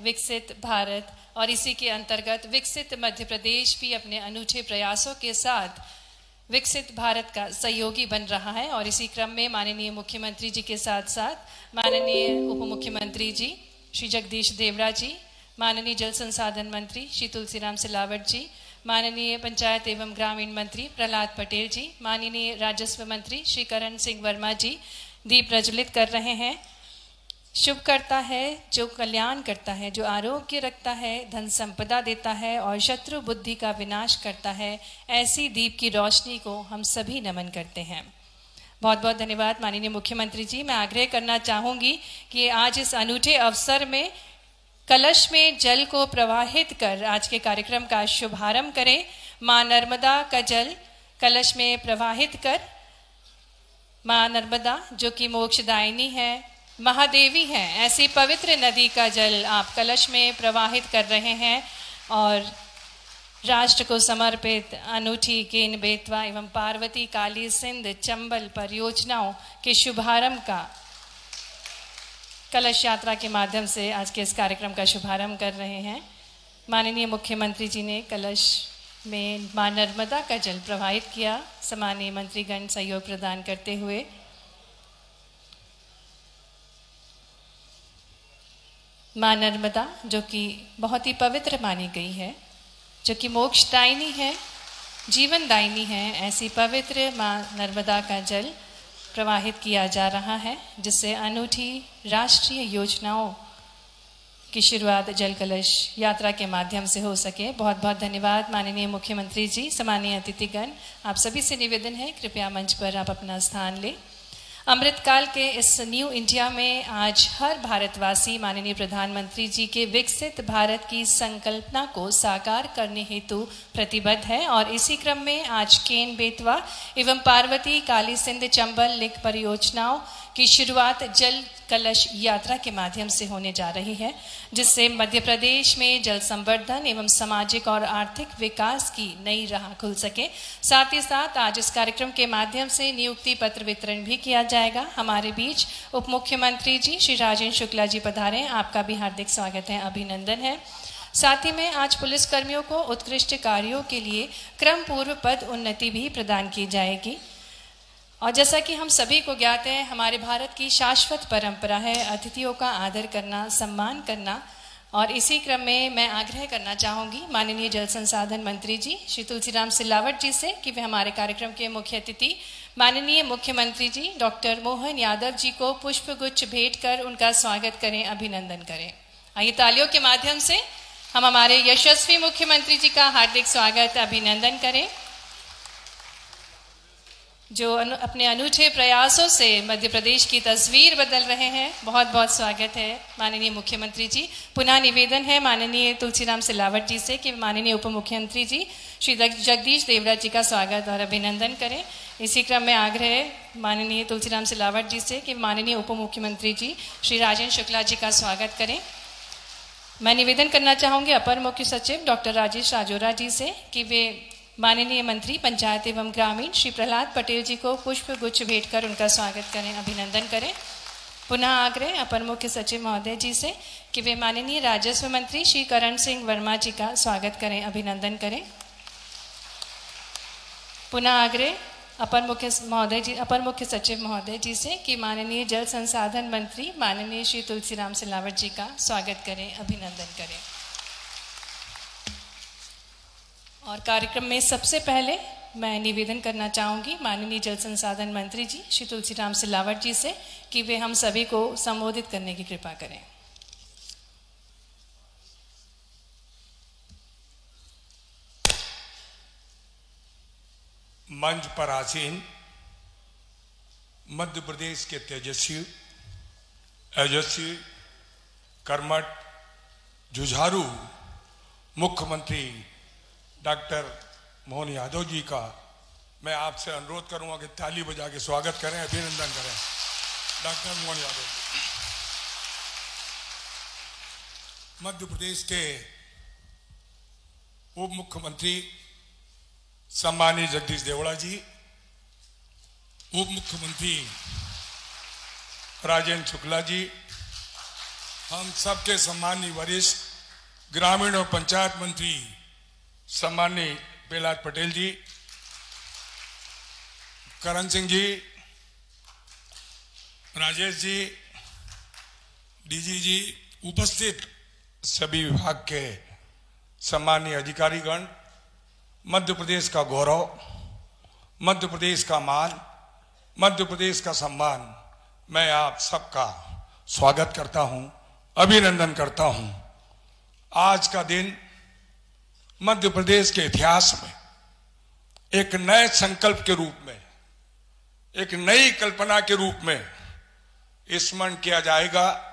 विकसित भारत और इसी के अंतर्गत विकसित मध्य प्रदेश भी अपने अनूठे प्रयासों के साथ विकसित भारत का सहयोगी बन रहा है। और इसी क्रम में माननीय मुख्यमंत्री जी के साथ साथ माननीय उप मुख्यमंत्री जी श्री जगदीश देवड़ा जी, माननीय जल संसाधन मंत्री श्री तुलसीराम सिलावट जी, माननीय पंचायत एवं ग्रामीण मंत्री प्रहलाद पटेल जी, माननीय राजस्व मंत्री श्री करण सिंह वर्मा जी दीप प्रज्वलित कर रहे हैं। शुभ करता है जो कल्याण करता है, जो आरोग्य रखता है, धन संपदा देता है और शत्रु बुद्धि का विनाश करता है, ऐसी दीप की रोशनी को हम सभी नमन करते हैं। बहुत बहुत धन्यवाद माननीय मुख्यमंत्री जी। मैं आग्रह करना चाहूँगी कि आज इस अनूठे अवसर में कलश में जल को प्रवाहित कर आज के कार्यक्रम का शुभारंभ करें। माँ नर्मदा का जल कलश में प्रवाहित कर, माँ नर्मदा जो कि मोक्षदायिनी है, महादेवी हैं, ऐसी पवित्र नदी का जल आप कलश में प्रवाहित कर रहे हैं और राष्ट्र को समर्पित अनूठी केन बेतवा एवं पार्वती काली सिंध चंबल परियोजनाओं के शुभारंभ का कलश यात्रा के माध्यम से आज के इस कार्यक्रम का शुभारंभ कर रहे हैं। माननीय मुख्यमंत्री जी ने कलश में मां नर्मदा का जल प्रवाहित किया। सम्मानीय मंत्रीगण सहयोग प्रदान करते हुए मां नर्मदा जो कि बहुत ही पवित्र मानी गई है, जो कि मोक्षदायिनी है, जीवनदायिनी है, ऐसी पवित्र मां नर्मदा का जल प्रवाहित किया जा रहा है, जिससे अनूठी राष्ट्रीय योजनाओं की शुरुआत जल कलश यात्रा के माध्यम से हो सके। बहुत बहुत धन्यवाद माननीय मुख्यमंत्री जी। सम्मानीय अतिथिगण, आप सभी से निवेदन है कृपया मंच पर आप अपना स्थान लें। अमृतकाल के इस न्यू इंडिया में आज हर भारतवासी माननीय प्रधानमंत्री जी के विकसित भारत की संकल्पना को साकार करने हेतु प्रतिबद्ध है और इसी क्रम में आज केन बेतवा एवं पार्वती काली सिंध चंबल लिंक परियोजनाओं की शुरुआत जल कलश यात्रा के माध्यम से होने जा रही है, जिससे मध्य प्रदेश में जल संवर्धन एवं सामाजिक और आर्थिक विकास की नई राह खुल सके। साथ ही साथ आज इस कार्यक्रम के माध्यम से नियुक्ति पत्र वितरण भी किया जाएगा। हमारे बीच उप मुख्यमंत्री जी श्री राजेंद्र शुक्ला जी पधारे, आपका भी हार्दिक स्वागत है, अभिनंदन है। साथ ही में आज पुलिस कर्मियों को उत्कृष्ट कार्यों के लिए क्रम पूर्व पद उन्नति भी प्रदान की जाएगी। और जैसा कि हम सभी को ज्ञात है, हमारे भारत की शाश्वत परंपरा है अतिथियों का आदर करना, सम्मान करना। और इसी क्रम में मैं आग्रह करना चाहूँगी माननीय जल संसाधन मंत्री जी श्री तुलसीराम सिलावट जी से कि वे हमारे कार्यक्रम के मुख्य अतिथि माननीय मुख्यमंत्री जी डॉक्टर मोहन यादव जी को पुष्पगुच्छ भेंट कर उनका स्वागत करें, अभिनंदन करें। आइए तालियों के माध्यम से हम हमारे यशस्वी मुख्यमंत्री जी का हार्दिक स्वागत, अभिनंदन करें, जो अपने अनूठे प्रयासों से मध्य प्रदेश की तस्वीर बदल रहे हैं। बहुत बहुत स्वागत है माननीय मुख्यमंत्री जी। पुनः निवेदन है माननीय तुलसीराम सिलावट जी से कि माननीय उप मुख्यमंत्री जी श्री जगदीश देवड़ा जी का स्वागत और अभिनंदन करें। इसी क्रम में आग्रह माननीय तुलसीराम सिलावट जी से कि माननीय उप मुख्यमंत्री जी श्री राजेंद्र शुक्ला जी का स्वागत करें। मैं निवेदन करना चाहूँगी अपर मुख्य सचिव डॉक्टर राजेश राजोरा जी से कि वे माननीय मंत्री पंचायत एवं ग्रामीण श्री प्रहलाद पटेल जी को पुष्प गुच्छ भेंट कर उनका स्वागत करें, अभिनंदन करें। पुनः आग्रह अपर मुख्य सचिव महोदय जी से कि वे माननीय राजस्व मंत्री श्री करण सिंह वर्मा जी का स्वागत करें, अभिनंदन करें। पुनः आग्रह अपर मुख्य सचिव महोदय जी से कि माननीय जल संसाधन मंत्री माननीय श्री तुलसीराम सिलावट जी का स्वागत करें, अभिनंदन करें। और कार्यक्रम में सबसे पहले मैं निवेदन करना चाहूँगी माननीय जल संसाधन मंत्री जी श्री तुलसीराम सिलावट जी से कि वे हम सभी को संबोधित करने की कृपा करें। मंच पर आसीन मध्य प्रदेश के तेजस्वी कर्मठ जुझारू मुख्यमंत्री डॉक्टर मोहन यादव जी का मैं आपसे अनुरोध करूंगा कि ताली बजा के स्वागत करें, अभिनंदन करें। डॉक्टर मोहन यादव मध्य प्रदेश के उप मुख्यमंत्री सम्मानीय जगदीश देवड़ा जी, उप मुख्यमंत्री राजेंद्र शुक्ला जी, हम सबके सम्मानीय वरिष्ठ ग्रामीण और पंचायत मंत्री सम्मानीय प्रहलाद पटेल जी, करण सिंह जी, राजेश जी, डीजी जी, उपस्थित सभी विभाग के सम्मानीय अधिकारीगण, मध्य प्रदेश का गौरव, मध्य प्रदेश का मान, मध्य प्रदेश का सम्मान, मैं आप सबका स्वागत करता हूं, अभिनंदन करता हूं। आज का दिन मध्य प्रदेश के इतिहास में एक नए संकल्प के रूप में, एक नई कल्पना के रूप में स्मरण किया जाएगा।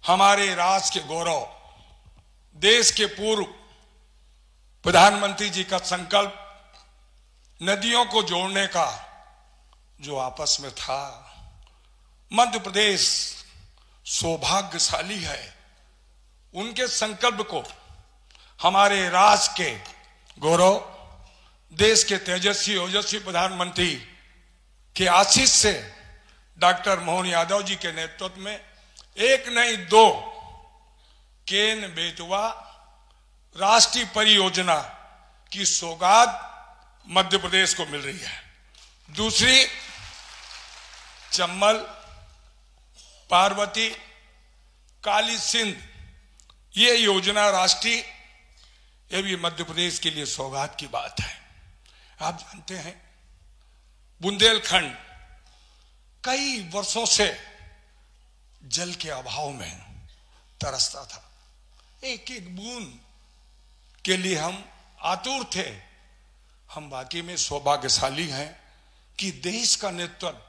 हमारे राष्ट्र के गौरव, देश के पूर्व प्रधानमंत्री जी का संकल्प नदियों को जोड़ने का जो आपस में था। मध्य प्रदेश सौभाग्यशाली है, उनके संकल्प को हमारे राष्ट्र के गौरव, देश के तेजस्वी ओजस्वी प्रधानमंत्री के आशीष से डॉक्टर मोहन यादव जी के नेतृत्व में एक नहीं दो केन बेतवा राष्ट्रीय परियोजना की सौगात मध्य प्रदेश को मिल रही है। दूसरी चंबल, पार्वती, काली सिंध, ये योजना राष्ट्रीय, ये भी मध्य प्रदेश के लिए सौगात की बात है। आप जानते हैं बुंदेलखंड कई वर्षों से जल के अभाव में तरसता था। एक एक बूंद के लिए हम आतुर थे। हम वाकई में सौभाग्यशाली हैं कि देश का नेतृत्व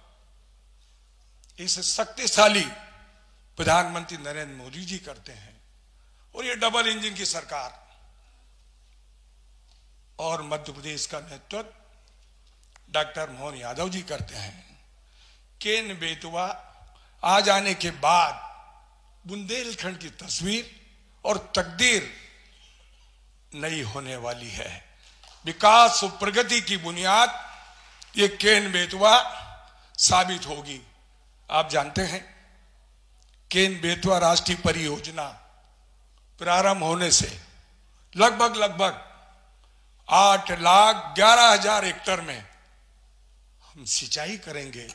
इस शक्तिशाली प्रधानमंत्री नरेंद्र मोदी जी करते हैं, और ये डबल इंजन की सरकार और मध्य प्रदेश का नेतृत्व डॉक्टर मोहन यादव जी करते हैं। केन बेतवा आ जाने के बाद बुंदेलखंड की तस्वीर और तकदीर नई होने वाली है। विकास और प्रगति की बुनियाद ये केन बेतवा साबित होगी। आप जानते हैं केन बेतवा राष्ट्रीय परियोजना प्रारंभ होने से लगभग 8,11,000 हेक्टेयर में हम सिंचाई करेंगे,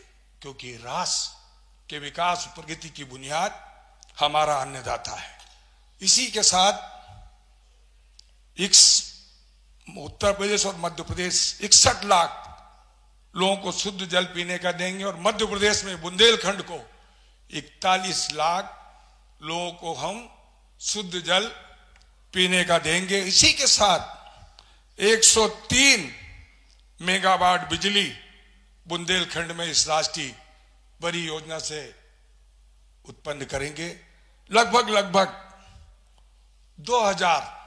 क्योंकि राष्ट्र के विकास प्रगति की बुनियाद हमारा अन्नदाता है। इसी के साथ उत्तर प्रदेश और मध्य प्रदेश 61 लाख लोगों को शुद्ध जल पीने का देंगे, और मध्य प्रदेश में बुंदेलखंड को 41 लाख लोगों को हम शुद्ध जल पीने का देंगे। इसी के साथ 103 मेगावाट बिजली बुंदेलखंड में इस राष्ट्रीय परियोजना से उत्पन्न करेंगे। लगभग 2000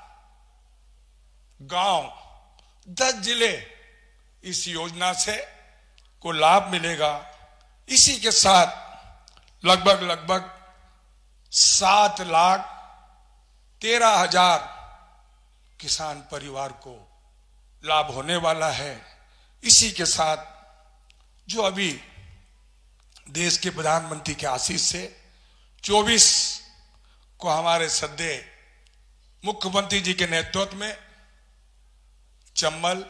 गांव, 10 जिले इस योजना से को लाभ मिलेगा। इसी के साथ लगभग 7,13,000 किसान परिवार को लाभ होने वाला है। इसी के साथ जो अभी देश के प्रधानमंत्री के आशीष से 24 को हमारे सद्य मुख्यमंत्री जी के नेतृत्व में चंबल,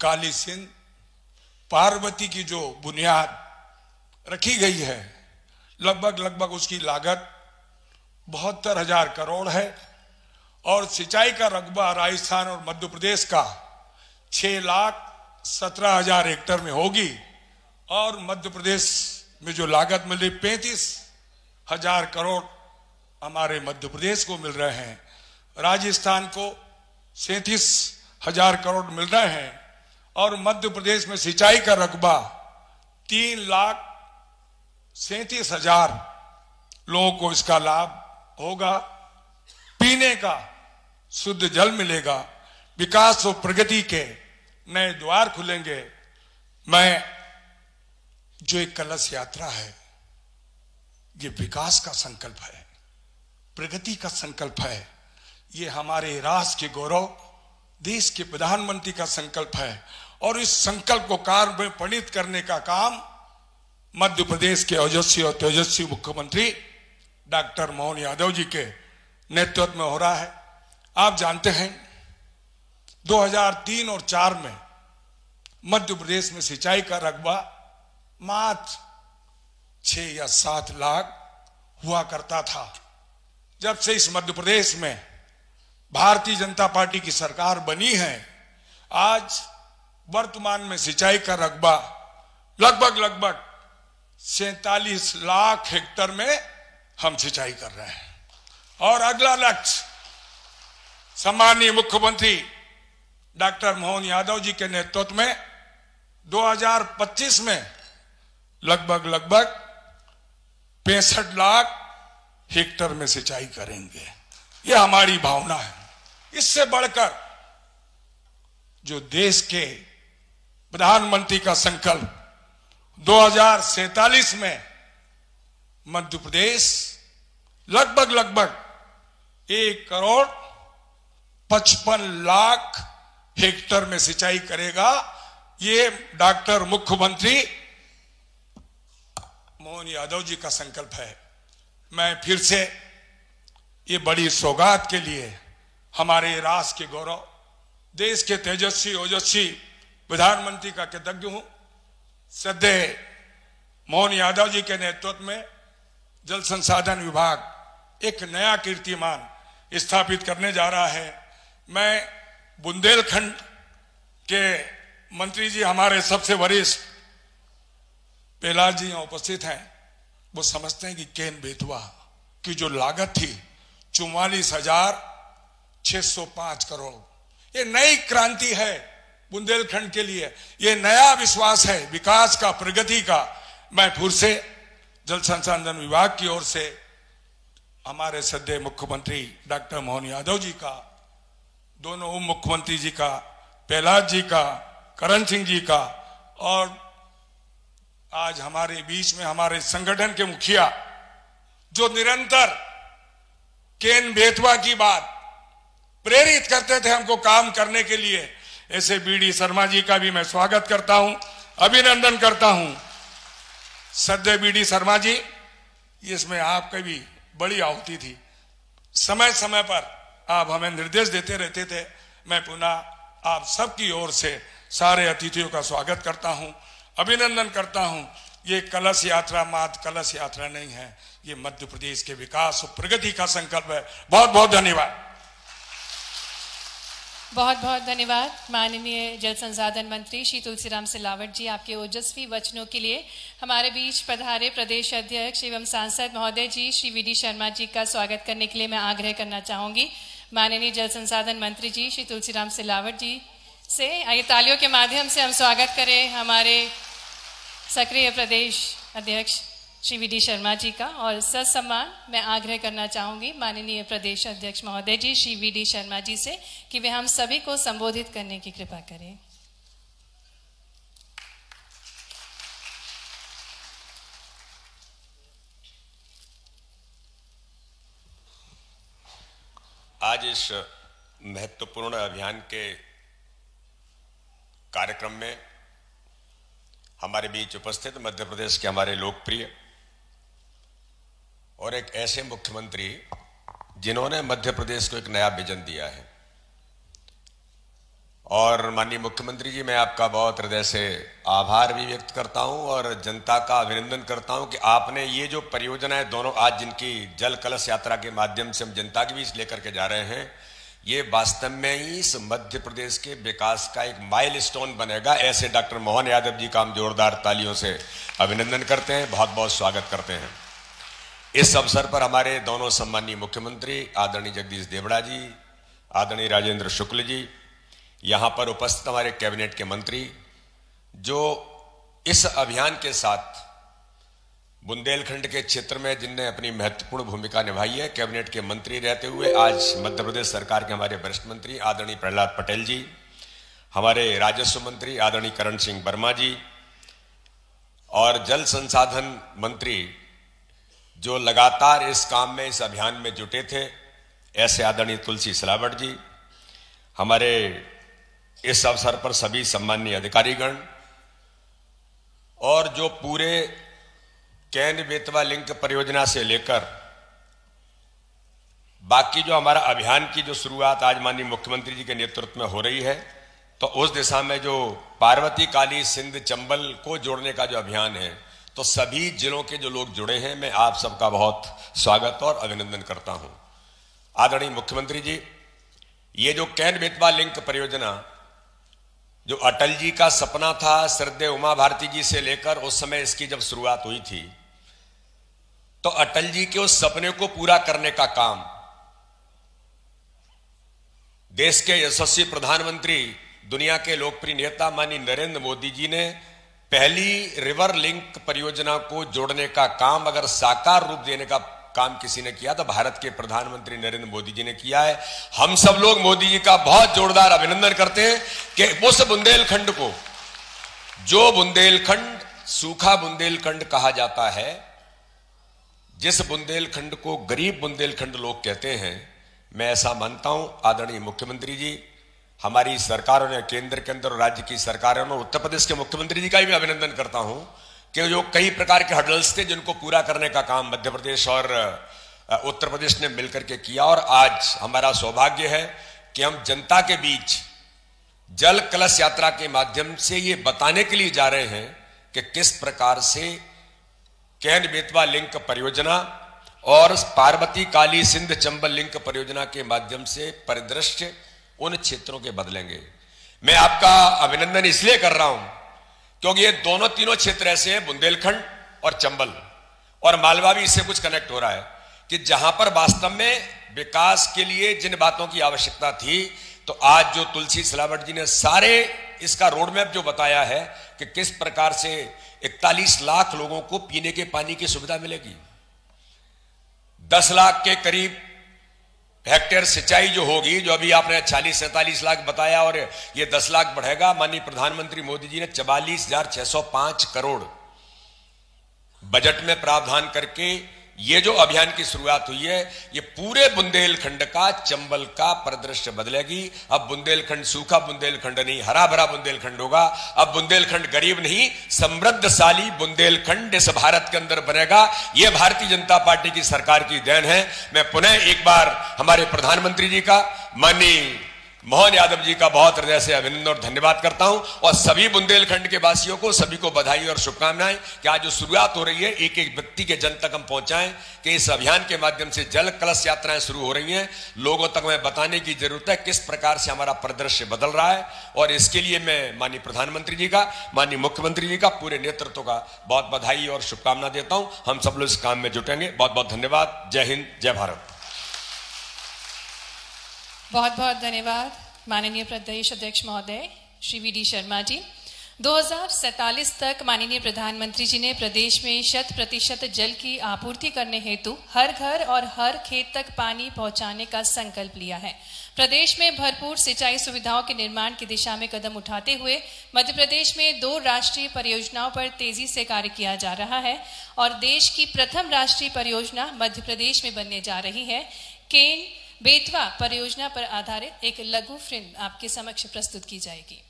काली सिंध, पार्वती की जो बुनियाद रखी गई है, लगभग उसकी लागत 72,000 करोड़ है, और सिंचाई का रकबा राजस्थान और मध्य प्रदेश का 6,17,000 हेक्टेयर में होगी, और मध्य प्रदेश में जो लागत मिल रही 35,000 करोड़ हमारे मध्य प्रदेश को मिल रहे हैं। राजस्थान को 37,000 करोड़ मिल रहे हैं, और मध्य प्रदेश में सिंचाई का रकबा 3,37,000 लोगों को इसका लाभ होगा। पीने का शुद्ध जल मिलेगा, विकास और प्रगति के नए द्वार खुलेंगे। मैं जो एक कलश यात्रा है, ये विकास का संकल्प है, प्रगति का संकल्प है। ये हमारे राष्ट्र के गौरव, देश के प्रधानमंत्री का संकल्प है, और इस संकल्प को कार्य में परिणत करने का काम मध्य प्रदेश के ओजस्वी और तेजस्वी मुख्यमंत्री डॉक्टर मोहन यादव जी के नेतृत्व में हो रहा है। आप जानते हैं 2003 और 4 में मध्य प्रदेश में सिंचाई का रकबा मात्र 6 या 7 लाख हुआ करता था। जब से इस मध्य प्रदेश में भारतीय जनता पार्टी की सरकार बनी है, आज वर्तमान में सिंचाई का रकबा लगभग 47 लाख हेक्टेयर में हम सिंचाई कर रहे हैं। और अगला लक्ष्य सम्माननीय मुख्यमंत्री डॉक्टर मोहन यादव जी के नेतृत्व में 2025 में लगभग 65 लाख हेक्टेयर में सिंचाई करेंगे। यह हमारी भावना है। इससे बढ़कर जो देश के प्रधानमंत्री का संकल्प 2047 में मध्य प्रदेश लगभग 1,55 लाख हेक्टेयर में सिंचाई करेगा। ये डॉक्टर मुख्यमंत्री मोहन यादव जी का संकल्प है। मैं फिर से ये बड़ी सौगात के लिए हमारे राष्ट्र के गौरव, देश के तेजस्वी ओजस्वी प्रधानमंत्री का कृतज्ञ हूं। श्रद्धेय मोहन यादव जी के नेतृत्व में जल संसाधन विभाग एक नया कीर्तिमान स्थापित करने जा रहा है। मैं बुंदेलखंड के मंत्री जी, हमारे सबसे वरिष्ठ प्रहलाद जी यहाँ उपस्थित हैं, वो समझते हैं कि केन बेतवा की जो लागत थी 44,605 करोड़, ये नई क्रांति है बुंदेलखंड के लिए। ये नया विश्वास है विकास का, प्रगति का। मैं फिर से जल संसाधन विभाग की ओर से हमारे श्रद्धेय मुख्यमंत्री डॉक्टर मोहन यादव जी का, दोनों उप मुख्यमंत्री जी का, प्रहलाद जी का, करण सिंह जी का, और आज हमारे बीच में हमारे संगठन के मुखिया जो निरंतर केन बेतवा की बात प्रेरित करते थे हमको काम करने के लिए, ऐसे बीडी शर्मा जी का भी मैं स्वागत करता हूं, अभिनंदन करता हूं। श्रद्धेय बीडी शर्मा जी, इसमें आपकी भी बड़ी आहुति थी। समय समय पर आप हमें निर्देश देते रहते थे। मैं पुनः आप सबकी ओर से सारे अतिथियों का स्वागत करता हूं, अभिनंदन करता हूं। ये कलश यात्रा मात्र कलश यात्रा नहीं है, ये मध्य प्रदेश के विकास और प्रगति का संकल्प है। बहुत बहुत धन्यवाद। बहुत बहुत धन्यवाद माननीय जल संसाधन मंत्री श्री तुलसीराम सिलावट जी, आपके ओजस्वी वचनों के लिए। हमारे बीच पधारे प्रदेश अध्यक्ष एवं सांसद महोदय जी श्री वी डी शर्मा जी का स्वागत करने के लिए मैं आग्रह करना चाहूंगी। माननीय जल संसाधन मंत्री जी श्री तुलसीराम सिलावट जी से आइए तालियों के माध्यम से हम स्वागत करें हमारे सक्रिय प्रदेश अध्यक्ष श्री वी डी शर्मा जी का। और ससम्मान मैं आग्रह करना चाहूंगी माननीय प्रदेश अध्यक्ष महोदय जी श्री वी डी शर्मा जी से कि वे हम सभी को संबोधित करने की कृपा करें। आज इस महत्वपूर्ण अभियान के कार्यक्रम में हमारे बीच उपस्थित मध्य प्रदेश के हमारे लोकप्रिय और एक ऐसे मुख्यमंत्री जिन्होंने मध्य प्रदेश को एक नया विजन दिया है। और माननीय मुख्यमंत्री जी, मैं आपका बहुत हृदय से आभार भी व्यक्त करता हूं और जनता का अभिनंदन करता हूं कि आपने ये जो परियोजनाएं दोनों आज जिनकी जल कलश यात्रा के माध्यम से हम जनता के बीच लेकर के जा रहे हैं, ये वास्तव में ही इस मध्य प्रदेश के विकास का एक माइलस्टोन बनेगा। ऐसे डॉक्टर मोहन यादव जी का हम जोरदार तालियों से अभिनंदन करते हैं, बहुत बहुत स्वागत करते हैं। इस अवसर पर हमारे दोनों सम्मानीय मुख्यमंत्री आदरणीय जगदीश देवड़ा जी, आदरणीय राजेंद्र शुक्ल जी, यहाँ पर उपस्थित हमारे कैबिनेट के मंत्री जो इस अभियान के साथ बुंदेलखंड के क्षेत्र में जिनने अपनी महत्वपूर्ण भूमिका निभाई है, कैबिनेट के मंत्री रहते हुए आज मध्य प्रदेश सरकार के हमारे वरिष्ठ मंत्री आदरणीय प्रहलाद पटेल जी, हमारे राजस्व मंत्री आदरणीय करण सिंह वर्मा जी, और जल संसाधन मंत्री जो लगातार इस काम में, इस अभियान में जुटे थे, ऐसे आदरणीय तुलसी सिलावट जी, हमारे इस अवसर पर सभी सम्मानीय अधिकारीगण, और जो पूरे केन बेतवा लिंक परियोजना से लेकर बाकी जो हमारा अभियान की जो शुरुआत आज माननीय मुख्यमंत्री जी के नेतृत्व में हो रही है, तो उस दिशा में जो पार्वती, काली, सिंध, चंबल को जोड़ने का जो अभियान है, तो सभी जिलों के जो लोग जुड़े हैं, मैं आप सबका बहुत स्वागत और अभिनंदन करता हूं। आदरणीय मुख्यमंत्री जी, ये जो कैन बेतवा लिंक परियोजना जो अटल जी का सपना था, श्रद्धेय उमा भारती जी से लेकर उस समय इसकी जब शुरुआत हुई थी, तो अटल जी के उस सपने को पूरा करने का काम देश के यशस्वी प्रधानमंत्री, दुनिया के लोकप्रिय नेता माननीय नरेंद्र मोदी जी ने पहली रिवर लिंक परियोजना को जोड़ने का काम अगर साकार रूप देने का काम किसी ने किया तो भारत के प्रधानमंत्री नरेंद्र मोदी जी ने किया है। हम सब लोग मोदी जी का बहुत जोरदार अभिनंदन करते हैं कि उस बुंदेलखंड को, जो बुंदेलखंड सूखा बुंदेलखंड कहा जाता है, जिस बुंदेलखंड को गरीब बुंदेलखंड लोग कहते हैं, मैं ऐसा मानता हूं आदरणीय मुख्यमंत्री जी, हमारी सरकारों ने, केंद्र के अंदर और राज्य की सरकारों ने, उत्तर प्रदेश के मुख्यमंत्री जी का भी अभिनंदन करता हूं कि जो कई प्रकार के हर्डल्स थे जिनको पूरा करने का काम मध्य प्रदेश और उत्तर प्रदेश ने मिलकर के किया। और आज हमारा सौभाग्य है कि हम जनता के बीच जल कलश यात्रा के माध्यम से ये बताने के लिए जा रहे हैं कि किस प्रकार से कैन बेतवा लिंक परियोजना और पार्वती, काली, सिंध, चंबल लिंक परियोजना के माध्यम से परिदृश्य उन क्षेत्रों के बदलेंगे। मैं आपका अभिनंदन इसलिए कर रहा हूं क्योंकि ये दोनों तीनों क्षेत्र ऐसे हैं, बुंदेलखंड और चंबल और मालवा भी इससे कुछ कनेक्ट हो रहा है, कि जहां पर वास्तव में विकास के लिए जिन बातों की आवश्यकता थी, तो आज जो तुलसी सिलावट जी ने सारे इसका रोड मैप जो बताया है कि किस प्रकार से 41 लाख लोगों को पीने के पानी की सुविधा मिलेगी, 10 लाख के करीब हेक्टेयर सिंचाई जो होगी, जो अभी आपने 40-47 लाख बताया और ये 10 लाख बढ़ेगा। माननीय प्रधानमंत्री मोदी जी ने 44,605 करोड़ बजट में प्रावधान करके ये जो अभियान की शुरुआत हुई है, ये पूरे बुंदेलखंड का, चंबल का परिदृश्य बदलेगी। अब बुंदेलखंड सूखा बुंदेलखंड नहीं, हरा भरा बुंदेलखंड होगा। अब बुंदेलखंड गरीब नहीं, समृद्धशाली बुंदेलखंड इस भारत के अंदर बनेगा। ये भारतीय जनता पार्टी की सरकार की देन है। मैं पुनः एक बार हमारे प्रधानमंत्री जी का, माननीय मोहन यादव जी का बहुत हृदय से अभिनंदन और धन्यवाद करता हूं, और सभी बुंदेलखंड के वासियों को, सभी को बधाई और शुभकामनाएं कि आज जो शुरुआत हो रही है, एक एक व्यक्ति के जन तक हम पहुंचाएं कि इस अभियान के माध्यम से जल कलश यात्राएं शुरू हो रही हैं। लोगों तक हमें बताने की जरूरत है किस प्रकार से हमारा परिदृश्य बदल रहा है, और इसके लिए मैं माननीय प्रधानमंत्री जी का, माननीय मुख्यमंत्री जी का, पूरे नेतृत्व का बहुत बधाई और शुभकामना देता हूं। हम सब लोग इस काम में जुटेंगे। बहुत बहुत धन्यवाद। जय हिंद, जय भारत। बहुत बहुत धन्यवाद माननीय प्रदेश अध्यक्ष महोदय श्री वी डी शर्मा जी। 2047 तक माननीय प्रधानमंत्री जी ने प्रदेश में 100% जल की आपूर्ति करने हेतु हर घर और हर खेत तक पानी पहुंचाने का संकल्प लिया है। प्रदेश में भरपूर सिंचाई सुविधाओं के निर्माण की दिशा में कदम उठाते हुए मध्य प्रदेश में 2 राष्ट्रीय परियोजनाओं पर तेजी से कार्य किया जा रहा है, और देश की प्रथम राष्ट्रीय परियोजना मध्य प्रदेश में बनने जा रही है। केन बेतवा परियोजना पर आधारित एक लघु फिल्म आपके समक्ष प्रस्तुत की जाएगी।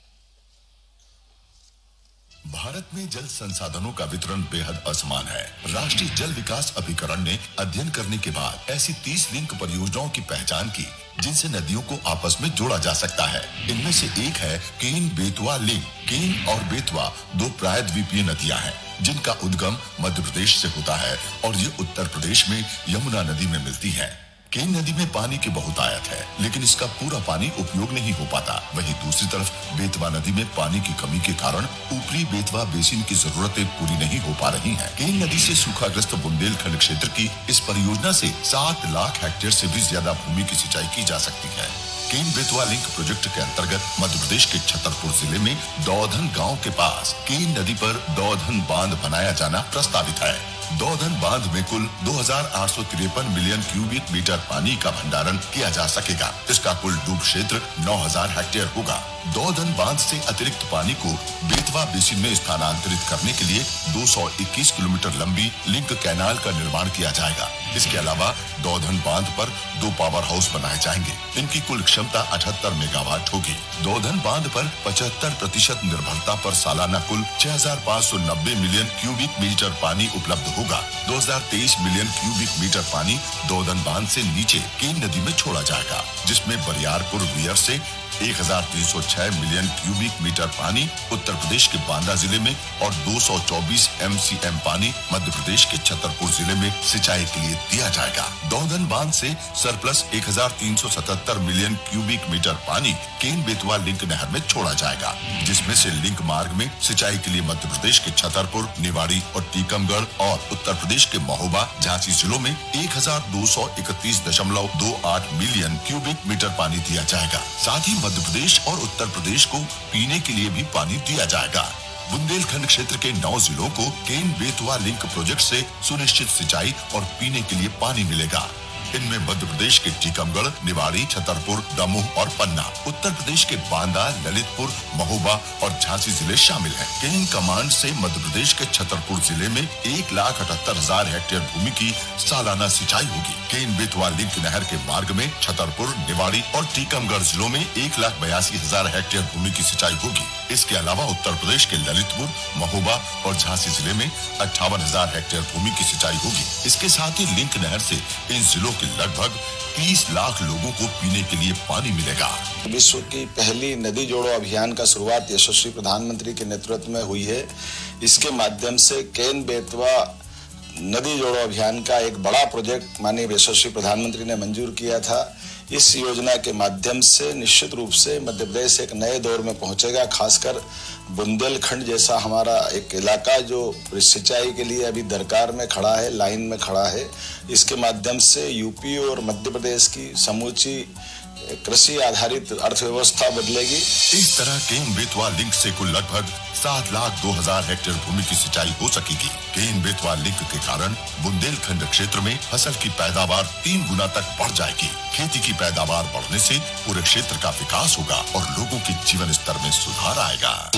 भारत में जल संसाधनों का वितरण बेहद असमान है। राष्ट्रीय जल विकास अभिकरण ने अध्ययन करने के बाद ऐसी 30 लिंक परियोजनाओं की पहचान की जिनसे नदियों को आपस में जोड़ा जा सकता है। इनमें से एक है केन बेतवा लिंक। केन और बेतवा 2 प्रायद्वीपीय नदियां हैं जिनका उद्गम मध्य प्रदेश से होता है और ये उत्तर प्रदेश में यमुना नदी में मिलती है। केन नदी में पानी की बहुतायत है, लेकिन इसका पूरा पानी उपयोग नहीं हो पाता। वहीं दूसरी तरफ बेतवा नदी में पानी की कमी के कारण ऊपरी बेतवा बेसिन की जरूरतें पूरी नहीं हो पा रही हैं। केन नदी से सूखाग्रस्त बुंदेलखंड क्षेत्र की इस परियोजना से 7 लाख हेक्टेयर से भी ज्यादा भूमि की सिंचाई की जा सकती है। केन बेतवा लिंक प्रोजेक्ट के अंतर्गत मध्य प्रदेश के छतरपुर जिले में दौधन गांव के पास केन नदी पर दौधन बांध बनाया जाना प्रस्तावित है। दौधन बांध में कुल 2,853 मिलियन क्यूबिक मीटर पानी का भंडारण किया जा सकेगा। इसका कुल डूब क्षेत्र 9,000 हेक्टेयर होगा। दौधन बांध से अतिरिक्त पानी को बेतवा बेसिन में स्थानांतरित करने के लिए 221 किलोमीटर लंबी लिंक कैनाल का निर्माण किया जाएगा। इसके अलावा दौधन बांध पर 2 पावर हाउस बनाए जाएंगे। इनकी कुल क्षमता 78 मेगावाट होगी। दौधन बांध पर 75% निर्भरता पर सालाना कुल 6,590 मिलियन क्यूबिक मीटर पानी उपलब्ध होगा। 2023 मिलियन क्यूबिक मीटर पानी दौधन बांध से नीचे केन नदी में छोड़ा जाएगा, जिसमें बरियारपुर वियर से 1,306 मिलियन क्यूबिक मीटर पानी उत्तर प्रदेश के बांदा जिले में और 224 MCM पानी मध्य प्रदेश के छतरपुर जिले में सिंचाई के लिए दिया जाएगा। दौधन बांध से सरप्लस 1,377 मिलियन क्यूबिक मीटर पानी केन बेतवा लिंक नहर में छोड़ा जाएगा, जिसमें से लिंक मार्ग में सिंचाई के लिए मध्य प्रदेश के छतरपुर, निवाड़ी और टीकमगढ़ और उत्तर प्रदेश के महोबा, झांसी जिलों में 1,231.28 मिलियन क्यूबिक मीटर पानी दिया जाएगा। साथ ही मध्य प्रदेश और उत्तर प्रदेश को पीने के लिए भी पानी दिया जाएगा। बुंदेलखंड क्षेत्र के 9 जिलों को केन बेतवा लिंक प्रोजेक्ट से सुनिश्चित सिंचाई और पीने के लिए पानी मिलेगा। इनमें मध्य प्रदेश के टीकमगढ़, निवाड़ी, छतरपुर, दमोह और पन्ना, उत्तर प्रदेश के बांदा, ललितपुर, महोबा और झांसी जिले शामिल हैं। केन कमांड से मध्य प्रदेश के छतरपुर जिले में 1,78,000 हेक्टेयर भूमि की सालाना सिंचाई होगी। केन बेतवा लिंक नहर के मार्ग में छतरपुर, निवाड़ी और टीकमगढ़ जिलों में 1,82,000 हेक्टेयर भूमि की सिंचाई होगी। इसके अलावा उत्तर प्रदेश के ललितपुर, महोबा और झांसी जिले में 58,000 हेक्टेयर भूमि की सिंचाई होगी। इसके साथ ही लिंक नहर से इन जिलों के लगभग 30 लाख लोगों को पीने के लिए पानी मिलेगा। विश्व की पहली नदी जोड़ो अभियान का शुरुआत यशस्वी प्रधानमंत्री के नेतृत्व में हुई है। इसके माध्यम से केन बेतवा नदी जोड़ो अभियान का एक बड़ा प्रोजेक्ट माननीय यशस्वी प्रधानमंत्री ने मंजूर किया था। इस योजना के माध्यम से निश्चित रूप से मध्य प्रदेश एक नए दौर में पहुंचेगा। खासकर बुंदेलखंड जैसा हमारा एक इलाका जो सिंचाई के लिए अभी दरकार में खड़ा है, लाइन में खड़ा है, इसके माध्यम से यूपी और मध्य प्रदेश की समूची कृषि आधारित अर्थव्यवस्था बदलेगी। इस तरह केन बेतवा लिंक से कुल लगभग 7,02,000 हेक्टेयर भूमि की सिंचाई हो सकेगी। केन बेतवा लिंक के कारण बुंदेलखंड क्षेत्र में फसल की पैदावार 3 गुना तक बढ़ जाएगी। खेती की पैदावार बढ़ने से पूरे क्षेत्र का विकास होगा और लोगों के जीवन स्तर में सुधार आएगा।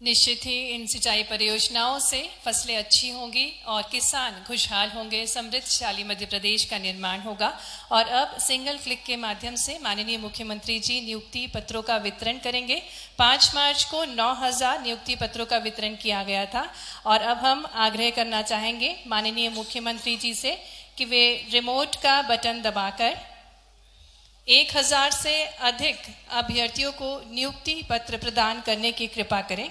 निश्चित ही इन सिंचाई परियोजनाओं से फसलें अच्छी होंगी और किसान खुशहाल होंगे, समृद्धशाली मध्य प्रदेश का निर्माण होगा। और अब सिंगल क्लिक के माध्यम से माननीय मुख्यमंत्री जी नियुक्ति पत्रों का वितरण करेंगे। 5 मार्च को 9,000 नियुक्ति पत्रों का वितरण किया गया था और अब हम आग्रह करना चाहेंगे माननीय मुख्यमंत्री जी से कि वे रिमोट का बटन दबाकर 1,000 से अधिक अभ्यर्थियों को नियुक्ति पत्र प्रदान करने की कृपा करें।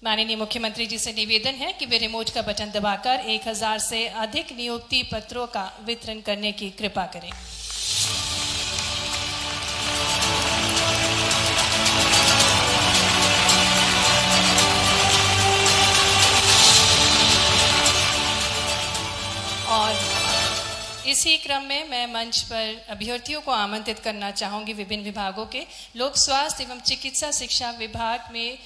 माननीय मुख्यमंत्री जी से निवेदन है कि वे रिमोट का बटन दबाकर 1,000 से अधिक नियुक्ति पत्रों का वितरण करने की कृपा करें। और इसी क्रम में मैं मंच पर अभ्यर्थियों को आमंत्रित करना चाहूंगी। विभिन्न विभागों के लोक स्वास्थ्य एवं चिकित्सा शिक्षा विभाग में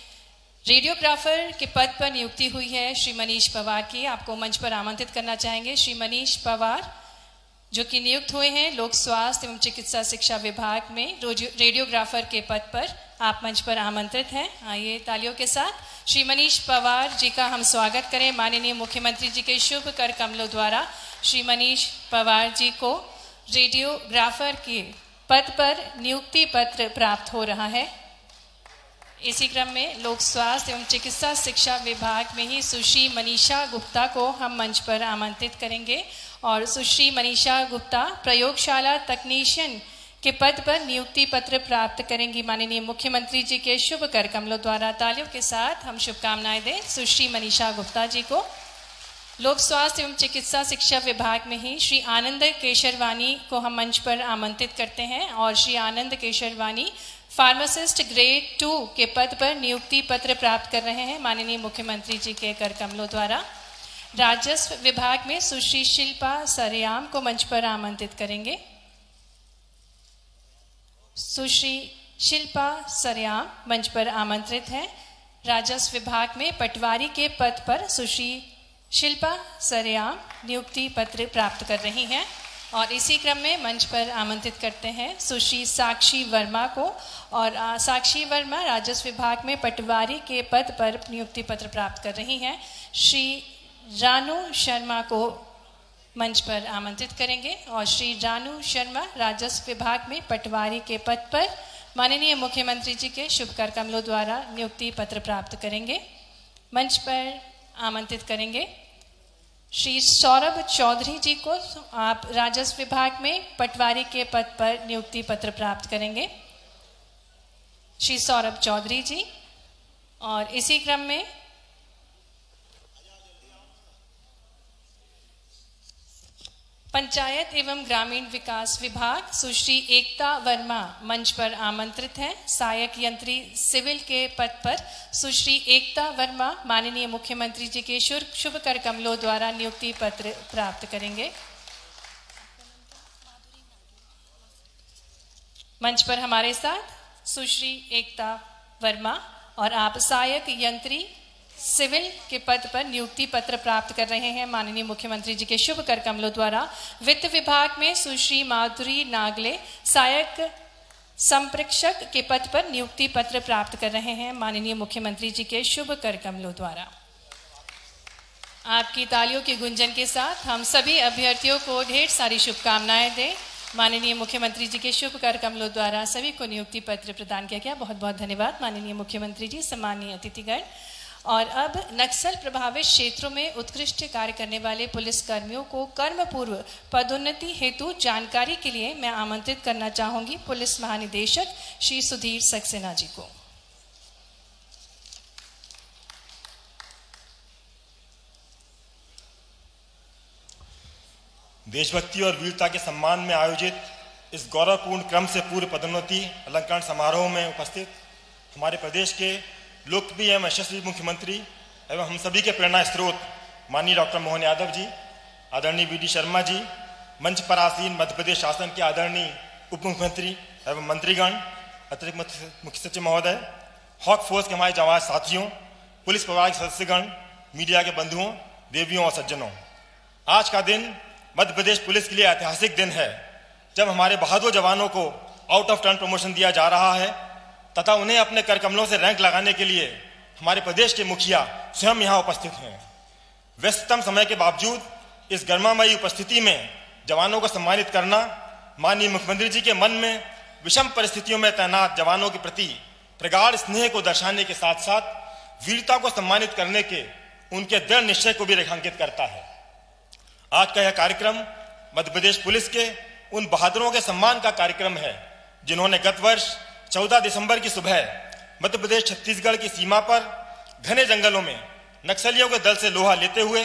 रेडियोग्राफर के पद पर नियुक्ति हुई है श्री मनीष पवार की। आपको मंच पर आमंत्रित करना चाहेंगे श्री मनीष पवार, जो कि नियुक्त हुए हैं लोक स्वास्थ्य एवं चिकित्सा शिक्षा विभाग में रेडियोग्राफर के पद पर। आप मंच पर आमंत्रित हैं। आइए तालियों के साथ श्री मनीष पवार जी का हम स्वागत करें। माननीय मुख्यमंत्री जी के शुभ कर कमलों द्वारा श्री मनीष पवार जी को रेडियोग्राफर के पद पर नियुक्ति पत्र प्राप्त हो रहा है। इसी क्रम में लोक स्वास्थ्य एवं चिकित्सा शिक्षा विभाग में ही सुश्री मनीषा गुप्ता को हम मंच पर आमंत्रित करेंगे और सुश्री मनीषा गुप्ता प्रयोगशाला तकनीशियन के पद पर नियुक्ति पत्र प्राप्त करेंगी। माननीय मुख्यमंत्री जी के शुभ कर कमलों द्वारा तालियों के साथ हम शुभकामनाएं दें सुश्री मनीषा गुप्ता जी को। लोक स्वास्थ्य एवं चिकित्सा शिक्षा विभाग में ही श्री आनंद केशरवानी को हम मंच पर आमंत्रित करते हैं और श्री आनंद केशरवानी फार्मासिस्ट ग्रेड 2 के पद पर नियुक्ति पत्र प्राप्त कर रहे हैं माननीय मुख्यमंत्री जी के कर कमलों द्वारा। राजस्व विभाग में सुश्री शिल्पा सरेयाम को मंच पर आमंत्रित करेंगे। सुश्री शिल्पा सरेयाम मंच पर आमंत्रित हैं। राजस्व विभाग में पटवारी के पद पर सुश्री शिल्पा सरेयाम नियुक्ति पत्र प्राप्त कर रही हैं। और इसी क्रम में मंच पर आमंत्रित करते हैं सुश्री साक्षी वर्मा को। और साक्षी वर्मा राजस्व विभाग में पटवारी के पद पर नियुक्ति पत्र प्राप्त कर रही हैं। श्री रानू शर्मा को मंच पर आमंत्रित करेंगे और श्री रानू शर्मा राजस्व विभाग में पटवारी के पद पर माननीय मुख्यमंत्री जी के शुभ कर कमलों द्वारा नियुक्ति पत्र प्राप्त करेंगे। मंच पर आमंत्रित करेंगे श्री सौरभ चौधरी जी को। आप राजस्व विभाग में पटवारी के पद पर नियुक्ति पत्र प्राप्त करेंगे, श्री सौरभ चौधरी जी। और इसी क्रम में पंचायत एवं ग्रामीण विकास विभाग सुश्री एकता वर्मा मंच पर आमंत्रित हैं। सहायक यंत्री सिविल के पद पर सुश्री एकता वर्मा माननीय मुख्यमंत्री जी के शुभ कर कमलों द्वारा नियुक्ति पत्र प्राप्त करेंगे। मंच पर हमारे साथ सुश्री एकता वर्मा और आप सहायक यंत्री सिविल के पद पर नियुक्ति पत्र प्राप्त कर रहे हैं माननीय मुख्यमंत्री जी के शुभ कर कमलों द्वारा। वित्त विभाग में सुश्री माधुरी नागले सहायक संप्रेक्षक के पद पर नियुक्ति पत्र प्राप्त कर रहे हैं माननीय मुख्यमंत्री जी के शुभ कर कमलों द्वारा। आपकी तालियों की गुंजन के साथ हम सभी अभ्यर्थियों को ढेर सारी शुभकामनाएं दें। माननीय मुख्यमंत्री जी के शुभ कर कमलों द्वारा सभी को नियुक्ति पत्र प्रदान किया गया। बहुत बहुत धन्यवाद माननीय मुख्यमंत्री जी, सम्मानीय अतिथिगण। और अब नक्सल प्रभावित क्षेत्रों में उत्कृष्ट कार्य करने वाले पुलिस कर्मियों को कर्म पूर्व पदोन्नति हेतु जानकारी के लिए मैं आमंत्रित करना चाहूंगी पुलिस महानिदेशक श्री सुधीर सक्सेना जी को। देशभक्ति और वीरता के सम्मान में आयोजित इस गौरवपूर्ण क्रम से पूर्व पदोन्नति अलंकरण समारोह में उपस्थित हमारे प्रदेश के लोकप्रिय एवं यशस्वी मुख्यमंत्री एवं हम सभी के प्रेरणा स्रोत माननीय डॉक्टर मोहन यादव जी, आदरणीय वी.डी. शर्मा जी, मंच पर आसीन मध्य प्रदेश शासन के आदरणीय उप मुख्यमंत्री एवं मंत्रीगण, अतिरिक्त मुख्य सचिव महोदय, हॉक फोर्स के हमारे जवान साथियों, पुलिस परिवार के सदस्यगण, मीडिया के बंधुओं, देवियों और सज्जनों, आज का दिन मध्य प्रदेश पुलिस के लिए ऐतिहासिक दिन है जब हमारे बहादुर जवानों को आउट ऑफ टर्न प्रमोशन दिया जा रहा है तथा उन्हें अपने कर कमलों से रैंक लगाने के लिए हमारे प्रदेश के मुखिया स्वयं यहाँ उपस्थित हैं। व्यस्ततम समय के बावजूद इस गर्मामयी उपस्थिति में जवानों को सम्मानित करना माननीय मुख्यमंत्री जी के मन में विषम परिस्थितियों में तैनात जवानों के प्रति प्रगाढ़ स्नेह को दर्शाने के साथ साथ वीरता को सम्मानित करने के उनके दृढ़ निश्चय को भी रेखांकित करता है। आज का यह कार्यक्रम मध्य प्रदेश पुलिस के उन बहादुरों के सम्मान का कार्यक्रम है जिन्होंने गत वर्ष 14 दिसंबर की सुबह मध्य प्रदेश छत्तीसगढ़ की सीमा पर घने जंगलों में नक्सलियों के दल से लोहा लेते हुए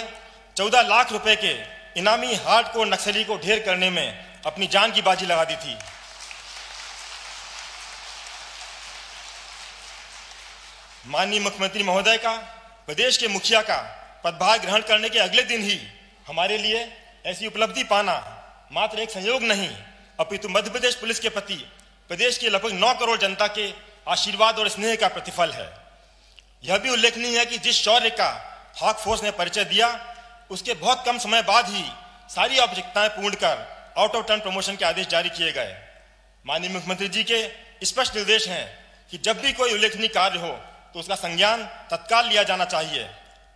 14 लाख रुपए के इनामी हार्डकोर नक्सली को ढेर करने में अपनी जान की बाजी लगा दी थी। माननीय मुख्यमंत्री महोदय का प्रदेश के मुखिया का पदभार ग्रहण करने के अगले दिन ही हमारे लिए ऐसी उपलब्धि पाना मात्र एक संयोग नहीं अपितु मध्य प्रदेश पुलिस के प्रति प्रदेश के लगभग 9 करोड़ जनता के आशीर्वाद और स्नेह का प्रतिफल है। यह भी उल्लेखनीय है कि जिस शौर्य का हॉक फोर्स ने परिचय दिया उसके बहुत कम समय बाद ही सारी आवश्यकताएं पूर्ण कर आउट ऑफ टर्न प्रमोशन के आदेश जारी किए गए। माननीय मुख्यमंत्री जी के स्पष्ट निर्देश हैं कि जब भी कोई उल्लेखनीय कार्य हो तो उसका संज्ञान तत्काल लिया जाना चाहिए।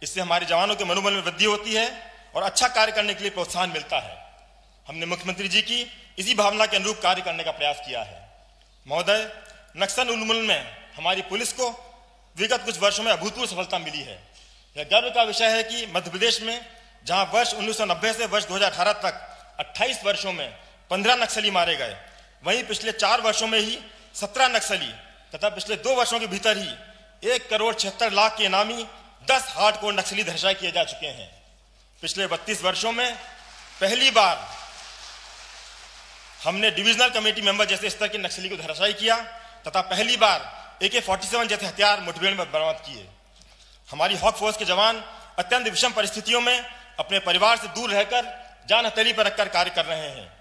इससे हमारे जवानों के मनोबल में वृद्धि होती है और अच्छा कार्य करने के लिए प्रोत्साहन मिलता है। हमने मुख्यमंत्री जी की इसी भावना के अनुरूप कार्य करने का प्रयास किया है। महोदय, नक्सल उन्मूलन में हमारी पुलिस को विगत कुछ वर्षों में अभूतपूर्व सफलता मिली है। यह गर्व का विषय है कि मध्य प्रदेश में जहां वर्ष 1990 से वर्ष 2018 तक 28 वर्षों में 15 नक्सली मारे गए, वहीं पिछले 4 वर्षों में ही 17 नक्सली तथा पिछले 2 वर्षों के भीतर ही 1 करोड़ 76 लाख के इनामी 10 हार्डकोर नक्सली धराशायी किए जा चुके हैं। पिछले 32 वर्षों में पहली बार हमने डिविजनल कमेटी मेंबर जैसे स्तर के नक्सली को धराशायी किया तथा पहली बार AK-47 जैसे हथियार मुठभेड़ में बरामद किए। हमारी हॉक फोर्स के जवान अत्यंत विषम परिस्थितियों में अपने परिवार से दूर रहकर जान हथेली पर रखकर कार्य कर रहे हैं।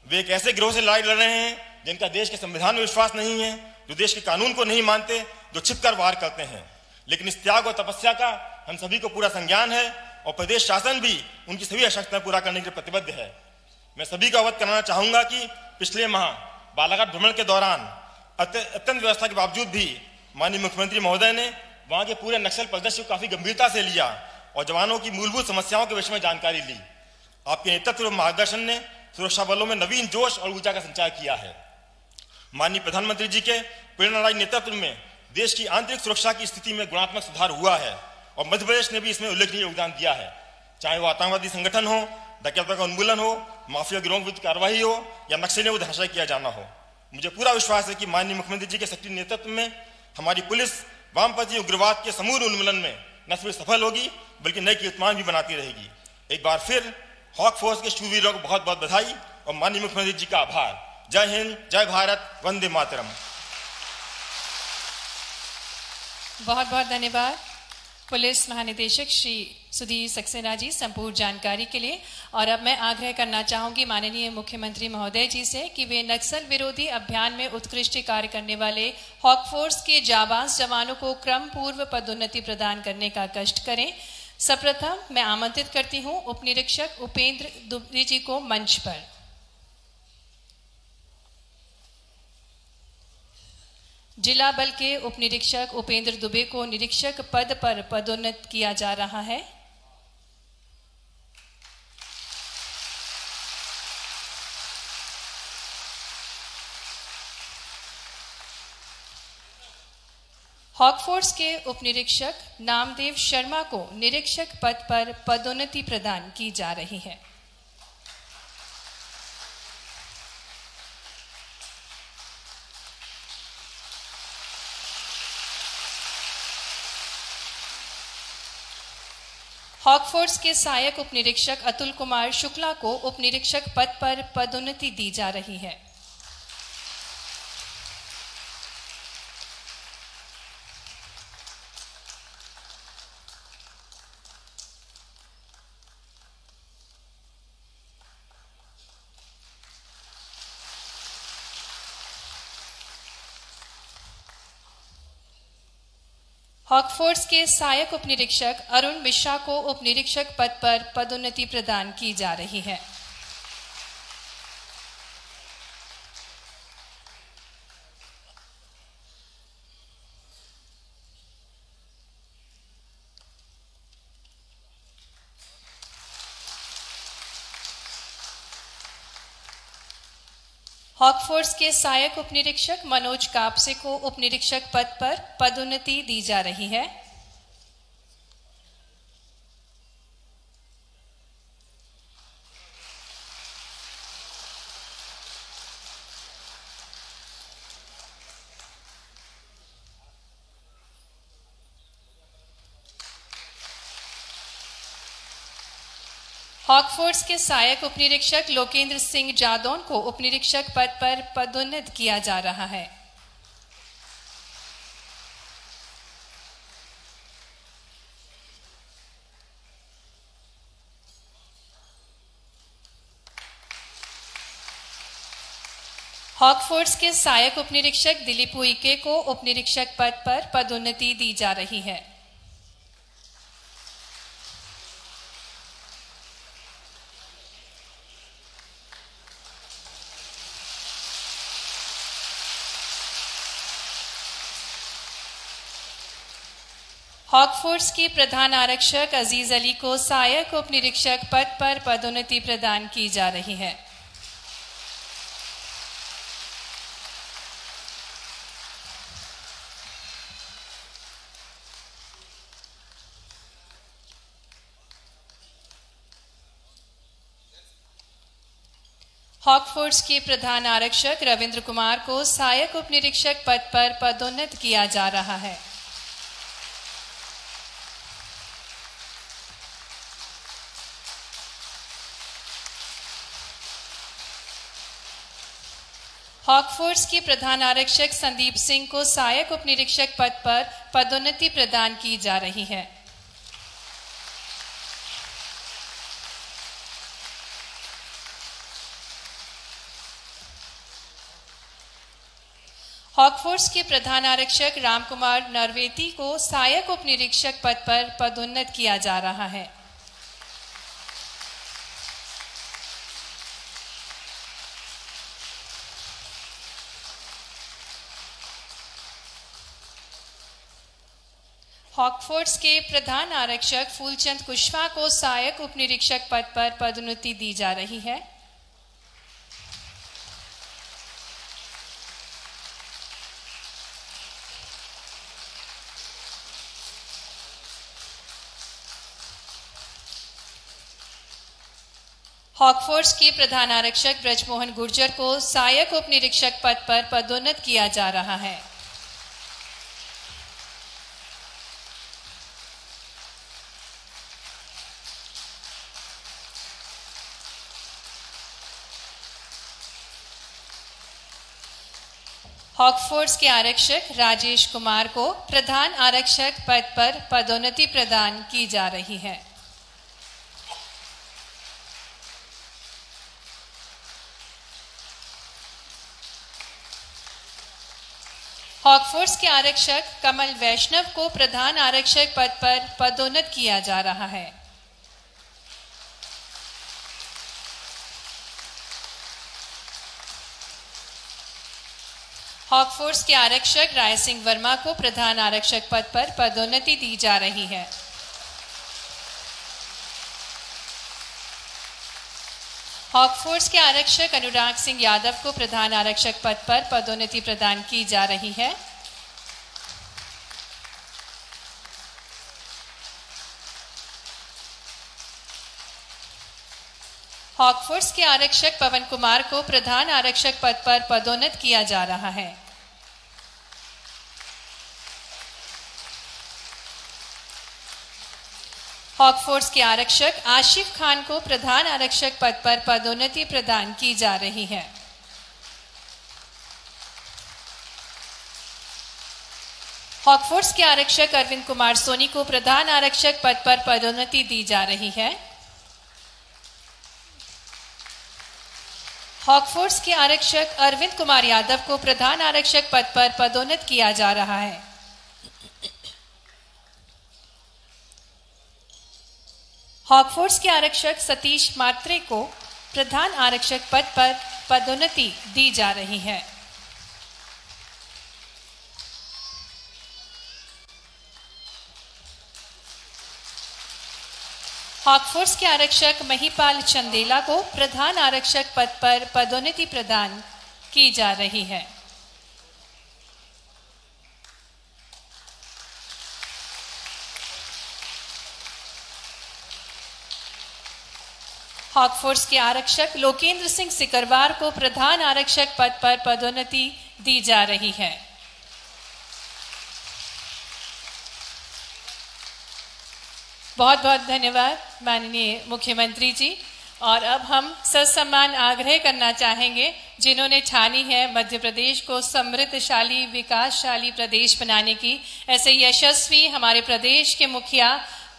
वे एक ऐसे गिरोह से लड़ाई लड़ रहे हैं जिनका देश के संविधान में विश्वास नहीं है, जो देश के कानून को नहीं मानते, जो छिपकर वार करते हैं। लेकिन इस त्याग और तपस्या का हम सभी को पूरा संज्ञान है और प्रदेश शासन भी उनकी सभी आवश्यकताएं पूरा करने के लिए प्रतिबद्ध है। मैं सभी को अवगत कराना चाहूंगा कि पिछले माह बालाघाट भ्रमण के दौरान अत्यंत व्यवस्था के बावजूद भी माननीय मुख्यमंत्री महोदय ने वहां के पूरे नक्सल परिदृश्य को काफी गंभीरता से लिया और जवानों की मूलभूत समस्याओं के विषय में जानकारी ली। आपके नेतृत्व और मार्गदर्शन ने सुरक्षा बलों में नवीन जोश और ऊर्जा का संचार किया है। माननीय प्रधानमंत्री जी के प्रेरणादायी नेतृत्व में देश की आंतरिक सुरक्षा की स्थिति में गुणात्मक सुधार हुआ है और मध्य प्रदेश ने भी इसमें उल्लेखनीय योगदान दिया है। चाहे वो आतंकवादी संगठन हो, डकैतों का उन्मूलन हो, माफिया गिरोह विरुद्ध कार्रवाई हो या नक्सलियों को धराशायी किया जाना हो। मुझे पूरा विश्वास है कि माननीय मुख्यमंत्री जी के सक्रिय नेतृत्व में हमारी पुलिस वामपंथी उग्रवाद के समूल उन्मूलन में न सिर्फ सफल होगी बल्कि नए कीर्तिमान भी बनाती रहेगी। एक बार फिर हॉक फोर्स के शूरवीरों को बहुत बहुत बधाई और माननीय मुख्यमंत्री जी का आभार। जय हिंद, जय भारत, वंदे मातरम। बहुत बहुत धन्यवाद पुलिस महानिदेशक श्री सुधीर सक्सेना जी संपूर्ण जानकारी के लिए। और अब मैं आग्रह करना चाहूंगी माननीय मुख्यमंत्री महोदय जी से कि वे नक्सल विरोधी अभियान में उत्कृष्ट कार्य करने वाले हॉक फोर्स के जाबाज जवानों को क्रम पूर्व पदोन्नति प्रदान करने का कष्ट करें। सर्वप्रथम मैं आमंत्रित करती हूं उप निरीक्षक उपेंद्र दुबे जी को मंच पर। जिला बल के उप निरीक्षक उपेंद्र दुबे को निरीक्षक पद पर पदोन्नत किया जा रहा है। हॉक फोर्स के उप निरीक्षक नामदेव शर्मा को निरीक्षक पद पर पदोन्नति प्रदान की जा रही है। हॉक फोर्स के सहायक उप निरीक्षक अतुल कुमार शुक्ला को उप निरीक्षक पद पर पदोन्नति दी जा रही है। हॉक फोर्स के सहायक उप निरीक्षक अरुण मिश्रा को उप निरीक्षक पद पर पदोन्नति प्रदान की जा रही है। हॉक फोर्स के सहायक उप निरीक्षक मनोज कापसे को उप निरीक्षक पद पर पदोन्नति दी जा रही है। हॉक फोर्स के सहायक उप निरीक्षक लोकेंद्र सिंह जादौन को उप निरीक्षक पद पर पदोन्नत किया जा रहा है। हॉक फोर्स के सहायक उप निरीक्षक दिलीप उइके को उप निरीक्षक पद पर पदोन्नति दी जा रही है। हॉक फोर्स के प्रधान आरक्षक अजीज अली को सहायक उप निरीक्षक पद पर पदोन्नति प्रदान की जा रही है। हॉक फोर्स के प्रधान आरक्षक रविंद्र कुमार को सहायक उप निरीक्षक पद पर पदोन्नत किया जा रहा है। हॉक फोर्स के प्रधान आरक्षक संदीप सिंह को सहायक उप निरीक्षक पद पर पदोन्नति प्रदान की जा रही है। हॉक फोर्स के प्रधान आरक्षक रामकुमार नरवेती को सहायक उप निरीक्षक पद पर पदोन्नत किया जा रहा है। हॉकफोर्ड्स के प्रधान आरक्षक फूलचंद कुशवाहा को सहायक उप निरीक्षक पद पर पदोन्नति दी जा रही है। हॉकफोर्ड्स के प्रधान आरक्षक ब्रजमोहन गुर्जर को सहायक उप निरीक्षक पद पर पदोन्नत किया जा रहा है। हॉकफोर्ड्स के आरक्षक राजेश कुमार को प्रधान आरक्षक पद पर पदोन्नति प्रदान की जा रही है। हॉकफोर्ड्स के आरक्षक कमल वैष्णव को प्रधान आरक्षक पद पर पदोन्नत किया जा रहा है। हॉकफोर्ड्स के आरक्षक राय सिंह वर्मा को प्रधान आरक्षक पद पर पदोन्नति दी जा रही है। हॉकफोर्ड्स के आरक्षक अनुराग सिंह यादव को प्रधान आरक्षक पद पर पदोन्नति प्रदान की जा रही है। हॉकफोर्ड्स के आरक्षक पवन कुमार को प्रधान आरक्षक पद पर पदोन्नत किया जा रहा है। हॉकफोर्ड्स के आरक्षक आशिफ खान को प्रधान आरक्षक पद पर पदोन्नति प्रदान की जा रही है। हॉकफोर्ड्स के आरक्षक अरविंद कुमार सोनी को प्रधान आरक्षक पद पर पदोन्नति दी जा रही है। हॉकफोर्ड्स के आरक्षक अरविंद कुमार यादव को प्रधान आरक्षक पद पर पदोन्नत किया जा रहा है। हॉकफोर्ड्स के आरक्षक सतीश मात्रे को प्रधान आरक्षक पद पर पदोन्नति दी जा रही है। हॉकफोर्ड्स के आरक्षक महिपाल चंदेला को प्रधान आरक्षक पद पर पदोन्नति प्रदान की जा रही है। हॉकफोर्ड्स के आरक्षक लोकेंद्र सिंह सिकरवार को प्रधान आरक्षक पद पर पदोन्नति दी जा रही है। बहुत बहुत धन्यवाद माननीय मुख्यमंत्री जी। और अब हम ससम्मान आग्रह करना चाहेंगे जिन्होंने ठानी है मध्य प्रदेश को समृद्धशाली विकासशाली प्रदेश बनाने की, ऐसे यशस्वी हमारे प्रदेश के मुखिया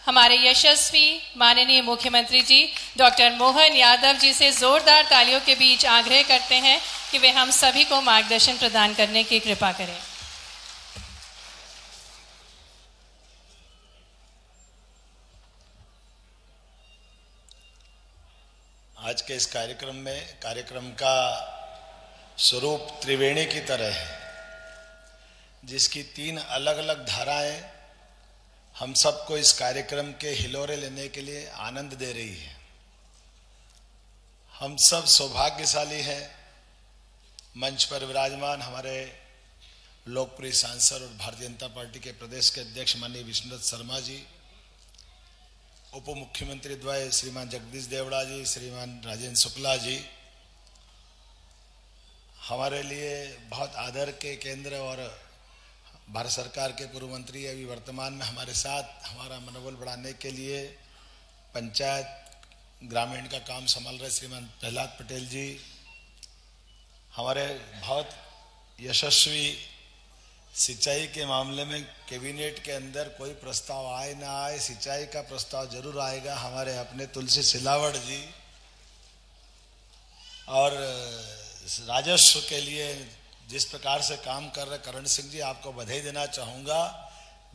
हमारे यशस्वी माननीय मुख्यमंत्री जी डॉक्टर मोहन यादव जी से जोरदार तालियों के बीच आग्रह करते हैं कि वे हम सभी को मार्गदर्शन प्रदान करने की कृपा करें। आज के इस कार्यक्रम का स्वरूप त्रिवेणी की तरह है, जिसकी 3 अलग अलग धाराएं हम सबको इस कार्यक्रम के हिलोरे लेने के लिए आनंद दे रही है। हम सब सौभाग्यशाली हैं। मंच पर विराजमान हमारे लोकप्रिय सांसद और भारतीय जनता पार्टी के प्रदेश के अध्यक्ष माननीय विष्णुदत्त शर्मा जी, उप मुख्यमंत्री द्वय श्रीमान जगदीश देवड़ा जी, श्रीमान राजेंद्र शुक्ला जी, हमारे लिए बहुत आदर के केंद्र और भारत सरकार के पूर्व मंत्री अभी वर्तमान में हमारे साथ हमारा मनोबल बढ़ाने के लिए पंचायत ग्रामीण का काम संभाल रहे श्रीमान प्रहलाद पटेल जी, हमारे बहुत यशस्वी सिंचाई के मामले में कैबिनेट के अंदर कोई प्रस्ताव आए ना आए, सिंचाई का प्रस्ताव जरूर आएगा, हमारे अपने तुलसी सिलावट जी, और राजस्व के लिए जिस प्रकार से काम कर रहे करण सिंह जी, आपको बधाई देना चाहूँगा।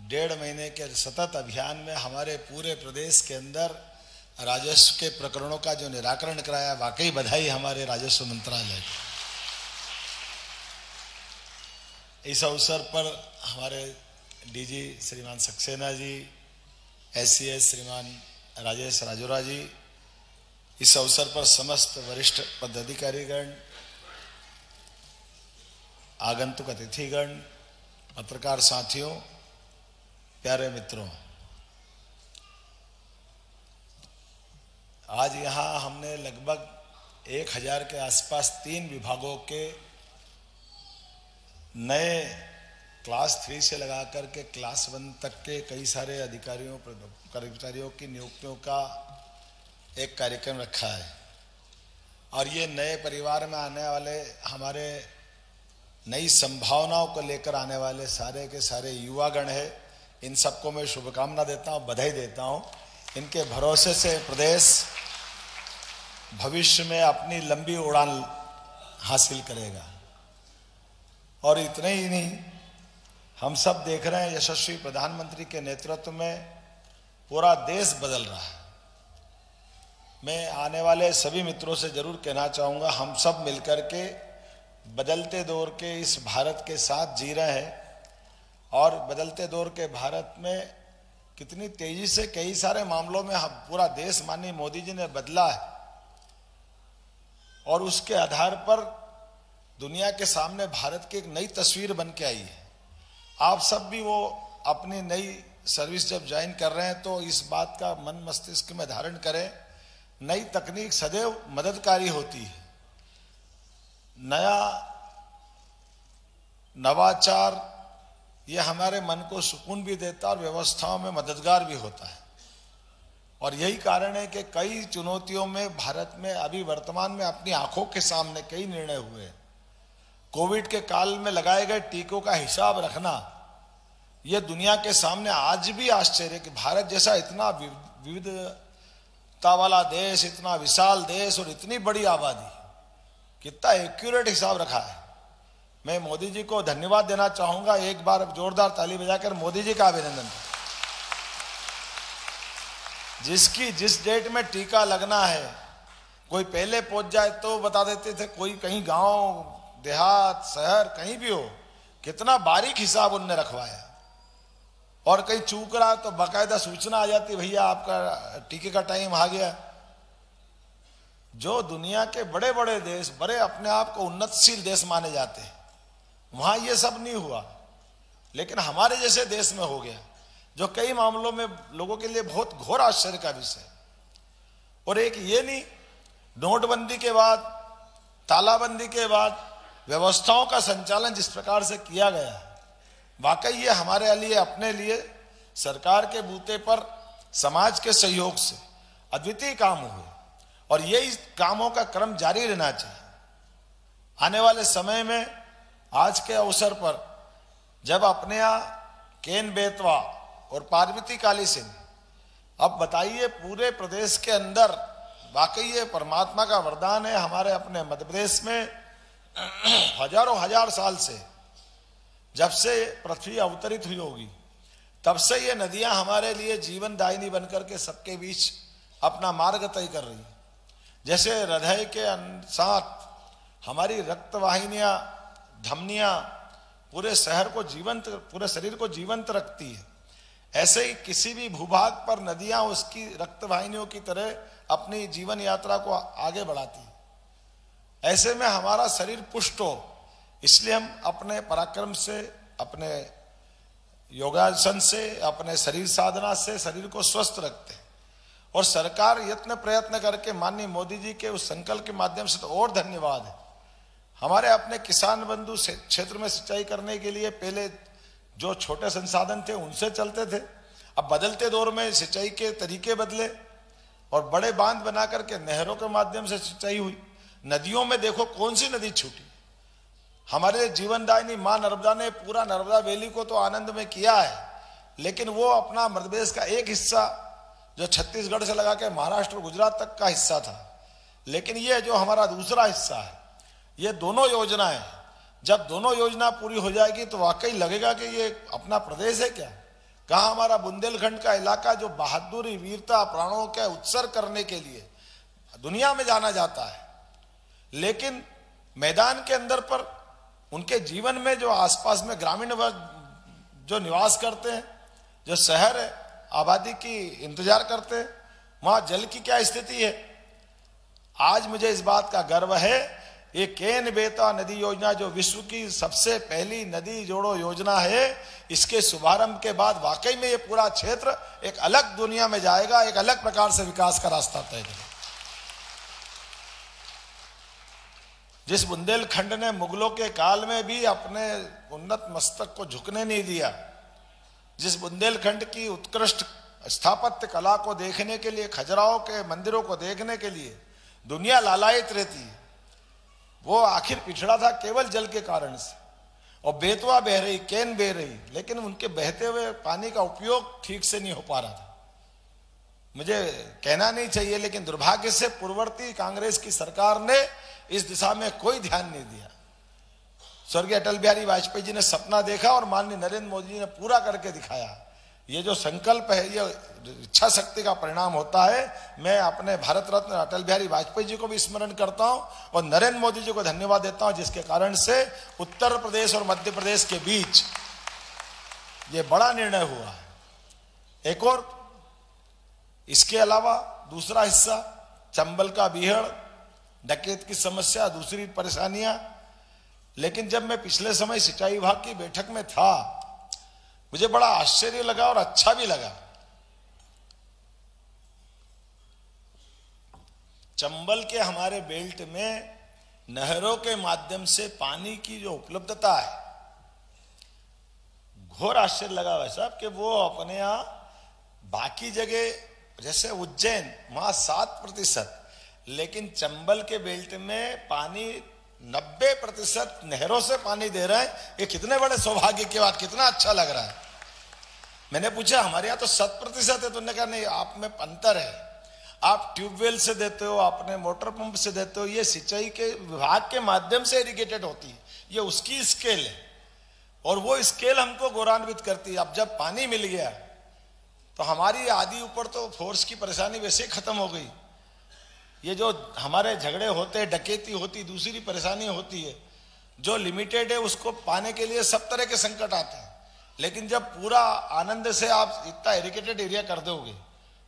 1.5 महीने के सतत अभियान में हमारे पूरे प्रदेश के अंदर राजस्व के प्रकरणों का जो निराकरण कराया, वाकई बधाई हमारे राजस्व मंत्रालय को। इस अवसर पर हमारे डीजी श्रीमान सक्सेना जी, एससीएस श्रीमान राजेश राजोरा जी, इस अवसर पर समस्त वरिष्ठ पदाधिकारीगण, आगंतुक अतिथिगण, पत्रकार साथियों, प्यारे मित्रों, आज यहाँ हमने लगभग 1000 के आसपास 3 विभागों के नए क्लास 3 से लगा करके क्लास 1 तक के कई सारे अधिकारियों कर्मचारियों की नियुक्तियों का एक कार्यक्रम रखा है। और ये नए परिवार में आने वाले, हमारे नई संभावनाओं को लेकर आने वाले सारे के सारे युवागण है, इन सबको मैं शुभकामना देता हूँ, बधाई देता हूँ। इनके भरोसे से प्रदेश भविष्य में अपनी लंबी उड़ान हासिल करेगा। और इतने ही नहीं, हम सब देख रहे हैं यशस्वी प्रधानमंत्री के नेतृत्व में पूरा देश बदल रहा है। मैं आने वाले सभी मित्रों से जरूर कहना चाहूँगा, हम सब मिलकर के बदलते दौर के इस भारत के साथ जी रहे हैं। और बदलते दौर के भारत में कितनी तेजी से कई सारे मामलों में पूरा देश माननीय मोदी जी ने बदला है, और उसके आधार पर दुनिया के सामने भारत की एक नई तस्वीर बन के आई है। आप सब भी वो अपनी नई सर्विस जब ज्वाइन कर रहे हैं तो इस बात का मन मस्तिष्क में धारण करें, नई तकनीक सदैव मददकारी होती है। नया नवाचार ये हमारे मन को सुकून भी देता है और व्यवस्थाओं में मददगार भी होता है। और यही कारण है कि कई चुनौतियों में भारत में अभी वर्तमान में अपनी आंखों के सामने कई निर्णय हुए हैं। कोविड के काल में लगाए गए टीकों का हिसाब रखना, यह दुनिया के सामने आज भी आश्चर्य है कि भारत जैसा इतना विविधता वाला देश, इतना विशाल देश और इतनी बड़ी आबादी, कितना एक्यूरेट हिसाब रखा है। मैं मोदी जी को धन्यवाद देना चाहूंगा। एक बार जोरदार ताली बजाकर मोदी जी का अभिनंदन। जिस डेट में टीका लगना है, कोई पहले पहुंच जाए तो बता देते थे, कोई कहीं गांव देहात शहर कहीं भी हो, कितना बारीक हिसाब उनने रखवाया। और कहीं चूक रहा तो बाकायदा सूचना आ जाती, भैया आपका टीके का टाइम आ गया। जो दुनिया के बड़े बड़े देश, बड़े अपने आप को उन्नतशील देश माने जाते हैं, वहां ये सब नहीं हुआ, लेकिन हमारे जैसे देश में हो गया, जो कई मामलों में लोगों के लिए बहुत घोर आश्चर्य का विषय। और एक ये नहीं, नोटबंदी के बाद, तालाबंदी के बाद व्यवस्थाओं का संचालन जिस प्रकार से किया गया, वाकई ये हमारे लिए, अपने लिए सरकार के बूते पर समाज के सहयोग से अद्वितीय काम हुए। और यही कामों का क्रम जारी रहना चाहिए। आने वाले समय में आज के अवसर पर जब अपने यहाँ केन बेतवा और पार्वती काली सिंह, अब बताइए पूरे प्रदेश के अंदर, वाकई ये परमात्मा का वरदान है। हमारे अपने मध्य प्रदेश में हजारों हजार साल से, जब से पृथ्वी अवतरित हुई होगी, तब से ये नदियां हमारे लिए जीवन दायिनी बनकर के सबके बीच अपना मार्ग तय कर रही है। जैसे हृदय के साथ हमारी रक्तवाहिनियां, धमनियां पूरे शहर को जीवंत, पूरे शरीर को जीवंत रखती है, ऐसे ही किसी भी भूभाग पर नदियां उसकी रक्तवाहिनियों की तरह अपनी जीवन यात्रा को आगे बढ़ाती है। ऐसे में हमारा शरीर पुष्ट हो, इसलिए हम अपने पराक्रम से, अपने योगासन से, अपने शरीर साधना से शरीर को स्वस्थ रखते हैं। और सरकार यत्न प्रयत्न करके माननीय मोदी जी के उस संकल्प के माध्यम से तो और धन्यवाद है। हमारे अपने किसान बंधु क्षेत्र में सिंचाई करने के लिए पहले जो छोटे संसाधन थे उनसे चलते थे, अब बदलते दौर में सिंचाई के तरीके बदले और बड़े बांध बना करके नहरों के माध्यम से सिंचाई हुई। नदियों में देखो कौन सी नदी छूटी। हमारे जीवनदायिनी मां नर्मदा ने पूरा नर्मदा वैली को तो आनंद में किया है, लेकिन वो अपना मध्य प्रदेश का एक हिस्सा जो छत्तीसगढ़ से लगा के महाराष्ट्र गुजरात तक का हिस्सा था, लेकिन ये जो हमारा दूसरा हिस्सा है, ये दोनों योजनाएं, जब दोनों योजना पूरी हो जाएगी तो वाकई लगेगा कि ये अपना प्रदेश है क्या। कहाँ हमारा बुंदेलखंड का इलाका जो बहादुरी, वीरता, प्राणों के उत्सर्ग करने के लिए दुनिया में जाना जाता है, लेकिन मैदान के अंदर पर उनके जीवन में जो आसपास में ग्रामीण जो निवास करते हैं, जो शहर है, आबादी की इंतजार करते हैं, वहां जल की क्या स्थिति है। आज मुझे इस बात का गर्व है, ये केन बेतवा नदी योजना जो विश्व की सबसे पहली नदी जोड़ो योजना है, इसके शुभारंभ के बाद वाकई में ये पूरा क्षेत्र एक अलग दुनिया में जाएगा, एक अलग प्रकार से विकास का रास्ता तय करेगा। जिस बुंदेलखंड ने मुगलों के काल में भी अपने उन्नत मस्तक को झुकने नहीं दिया, जिस बुंदेलखंड की उत्कृष्ट स्थापत्य कला को देखने के लिए, खजुराहो के मंदिरों को देखने के लिए दुनिया लालायित रहती है, वो आखिर पिछड़ा था केवल जल के कारण से। और बेतवा बह रही, केन बह रही, लेकिन उनके बहते हुए पानी का उपयोग ठीक से नहीं हो पा रहा था। मुझे कहना नहीं चाहिए, लेकिन दुर्भाग्य से पूर्ववर्ती कांग्रेस की सरकार ने इस दिशा में कोई ध्यान नहीं दिया। स्वर्गीय अटल बिहारी वाजपेयी जी ने सपना देखा और माननीय नरेंद्र मोदी जी ने पूरा करके दिखाया। ये जो संकल्प है, ये इच्छा शक्ति का परिणाम होता है। मैं अपने भारत रत्न अटल बिहारी वाजपेयी जी को भी स्मरण करता हूं और नरेंद्र मोदी जी को धन्यवाद देता हूं, जिसके कारण से उत्तर प्रदेश और मध्य प्रदेश के बीच ये बड़ा निर्णय हुआ है। एक और इसके अलावा दूसरा हिस्सा, चंबल का बीहड़, डकैत की समस्या, दूसरी परेशानियां। लेकिन जब मैं पिछले समय सिंचाई विभाग की बैठक में था, मुझे बड़ा आश्चर्य लगा और अच्छा भी लगा। चंबल के हमारे बेल्ट में नहरों के माध्यम से पानी की जो उपलब्धता है, घोर आश्चर्य लगा भाई साहब कि वो अपने यहां बाकी जगह जैसे उज्जैन वहां 7%, लेकिन चंबल के बेल्ट में पानी 90% नहरों से पानी दे रहे हैं। ये कितने बड़े सौभाग्य की बात, कितना अच्छा लग रहा है। मैंने पूछा हमारे यहाँ तो 7% है, तो उन्होंने कहा नहीं, आप में अंतर है। आप ट्यूबवेल से देते हो, आपने मोटर पंप से देते हो, ये सिंचाई के विभाग के माध्यम से इरिगेटेड होती है, ये उसकी स्केल है और वो स्केल हमको गौरवान्वित करती है। अब जब पानी मिल गया तो हमारी आदि ऊपर तो फोर्स की परेशानी वैसे ही खत्म हो गई। ये जो हमारे झगड़े होते हैं, डकैती होती, दूसरी परेशानी होती है, जो लिमिटेड है उसको पाने के लिए सब तरह के संकट आते हैं। लेकिन जब पूरा आनंद से आप इतना इरिगेटेड एरिया कर दोगे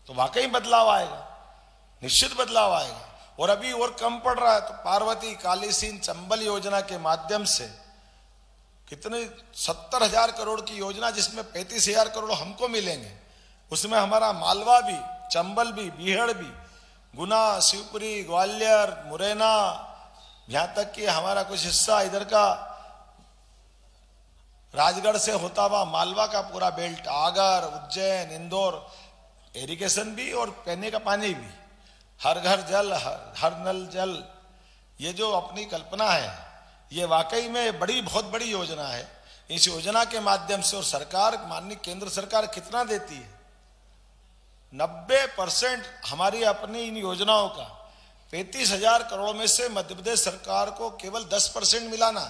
तो वाकई बदलाव आएगा, निश्चित बदलाव आएगा। और अभी और कम पड़ रहा है तो पार्वती, कालीसिंध, चंबल योजना के माध्यम से कितने 70,000 करोड़ की योजना, जिसमें 35,000 करोड़ हमको मिलेंगे। उसमें हमारा मालवा भी, चंबल भी, बीहड़ भी, गुना, शिवपुरी, ग्वालियर, मुरैना, यहां तक कि हमारा कुछ हिस्सा इधर का राजगढ़ से होता हुआ मालवा का पूरा बेल्ट, आगर, उज्जैन, इंदौर, इरिगेशन भी और पीने का पानी भी, हर घर जल, हर नल जल, ये जो अपनी कल्पना है, ये वाकई में बहुत बड़ी योजना है। इस योजना के माध्यम से और सरकार, माननीय केंद्र सरकार कितना देती है, 90% हमारी अपनी इन योजनाओं का 35,000 करोड़ में से मध्य प्रदेश सरकार को केवल 10% मिलाना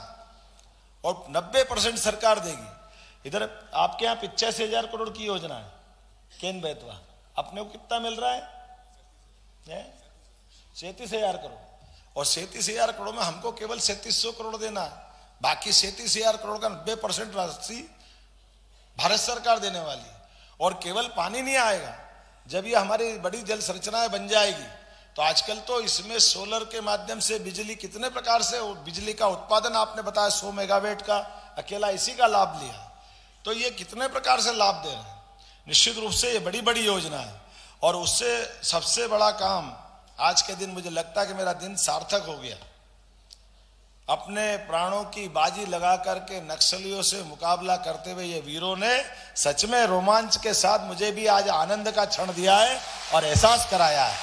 और 90% सरकार देगी। इधर आपके यहाँ 85,000 करोड़ की योजना है केन बेतवा, अपने को कितना मिल रहा है? 37,000 करोड़। और 37,000 करोड़ में हमको केवल 3700 करोड़ देना है। बाकी 37,000 करोड़ का 90% राशि भारत सरकार देने वाली है। और केवल पानी नहीं आएगा, जब ये हमारी बड़ी जल संरचनाएं बन जाएगी तो आजकल तो इसमें सोलर के माध्यम से बिजली, कितने प्रकार से बिजली का उत्पादन आपने बताया, 100 मेगावाट का अकेला इसी का लाभ लिया, तो ये कितने प्रकार से लाभ दे रहे हैं। निश्चित रूप से ये बड़ी बड़ी योजना है। और उससे सबसे बड़ा काम आज के दिन मुझे लगता है कि मेरा दिन सार्थक हो गया। अपने प्राणों की बाजी लगा करके नक्सलियों से मुकाबला करते हुए ये वीरों ने सच में रोमांच के साथ मुझे भी आज आनंद का क्षण दिया है और एहसास कराया है।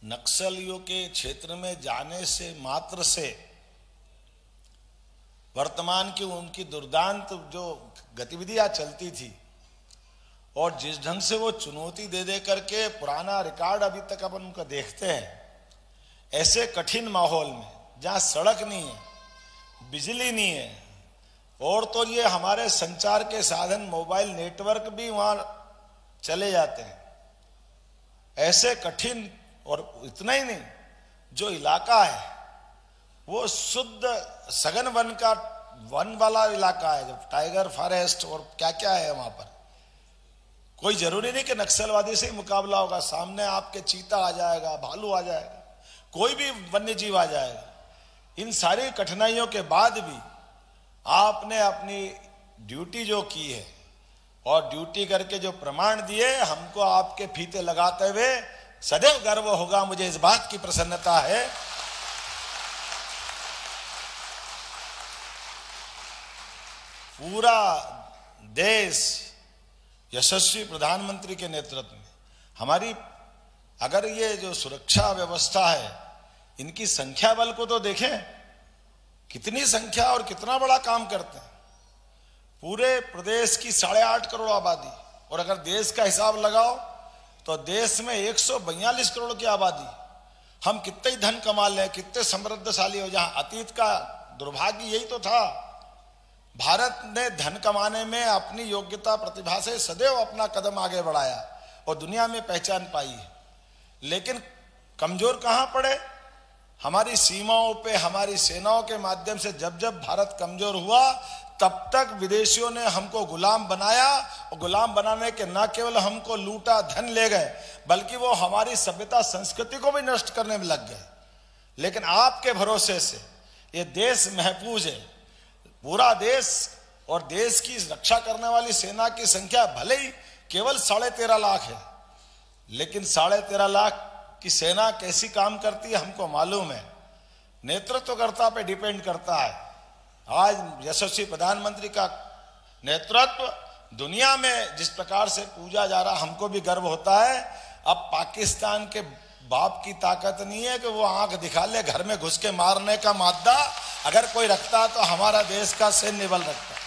नक्सलियों के क्षेत्र में जाने से मात्र से वर्तमान की उनकी दुर्दांत जो गतिविधियां चलती थी और जिस ढंग से वो चुनौती दे दे करके पुराना रिकॉर्ड अभी तक अपन उनका देखते हैं, ऐसे कठिन माहौल में जहां सड़क नहीं है, बिजली नहीं है, और तो ये हमारे संचार के साधन मोबाइल नेटवर्क भी वहां चले जाते हैं, ऐसे कठिन, और इतना ही नहीं, जो इलाका है वो शुद्ध सघन वन वाला इलाका है, जब टाइगर फॉरेस्ट और क्या क्या है वहां पर। कोई जरूरी नहीं कि नक्सलवादी से ही मुकाबला होगा, सामने आपके चीता आ जाएगा, भालू आ जाएगा, कोई भी वन्य जीव आ जाएगा। इन सारी कठिनाइयों के बाद भी आपने अपनी ड्यूटी जो की है और ड्यूटी करके जो प्रमाण दिए, हमको आपके फीते लगाते हुए सदैव गर्व होगा। मुझे इस बात की प्रसन्नता है पूरा देश यशस्वी प्रधानमंत्री के नेतृत्व में हमारी, अगर ये जो सुरक्षा व्यवस्था है इनकी संख्या बल को तो देखें, कितनी संख्या और कितना बड़ा काम करते हैं। पूरे प्रदेश की 8.5 करोड़ आबादी, और अगर देश का हिसाब लगाओ तो देश में 142 करोड़ की आबादी। हम कितने ही धन कमा लें, कितने समृद्धशाली हो, जहां अतीत का दुर्भाग्य यही तो था। भारत ने धन कमाने में अपनी योग्यता प्रतिभा से सदैव अपना कदम आगे बढ़ाया और दुनिया में पहचान पाई है, लेकिन कमजोर कहां पड़े? हमारी सीमाओं पे, हमारी सेनाओं के माध्यम से जब जब भारत कमजोर हुआ तब तक विदेशियों ने हमको गुलाम बनाया, और गुलाम बनाने के न केवल हमको लूटा, धन ले गए, बल्कि वो हमारी सभ्यता संस्कृति को भी नष्ट करने में लग गए। लेकिन आपके भरोसे से ये देश महफूज है, पूरा देश, और देश की रक्षा करने वाली सेना की संख्या भले ही केवल 13.5 लाख है, लेकिन 13.5 लाख की सेना कैसी काम करती है हमको मालूम है। नेतृत्वकर्ता पे डिपेंड करता है। आज यशस्वी प्रधानमंत्री का नेतृत्व दुनिया में जिस प्रकार से पूजा जा रहा, हमको भी गर्व होता है। अब पाकिस्तान के बाप की ताकत नहीं है कि वो आंख दिखा ले, घर में घुस के मारने का मादा अगर कोई रखता है तो हमारा देश का सैन्य बल रखता है।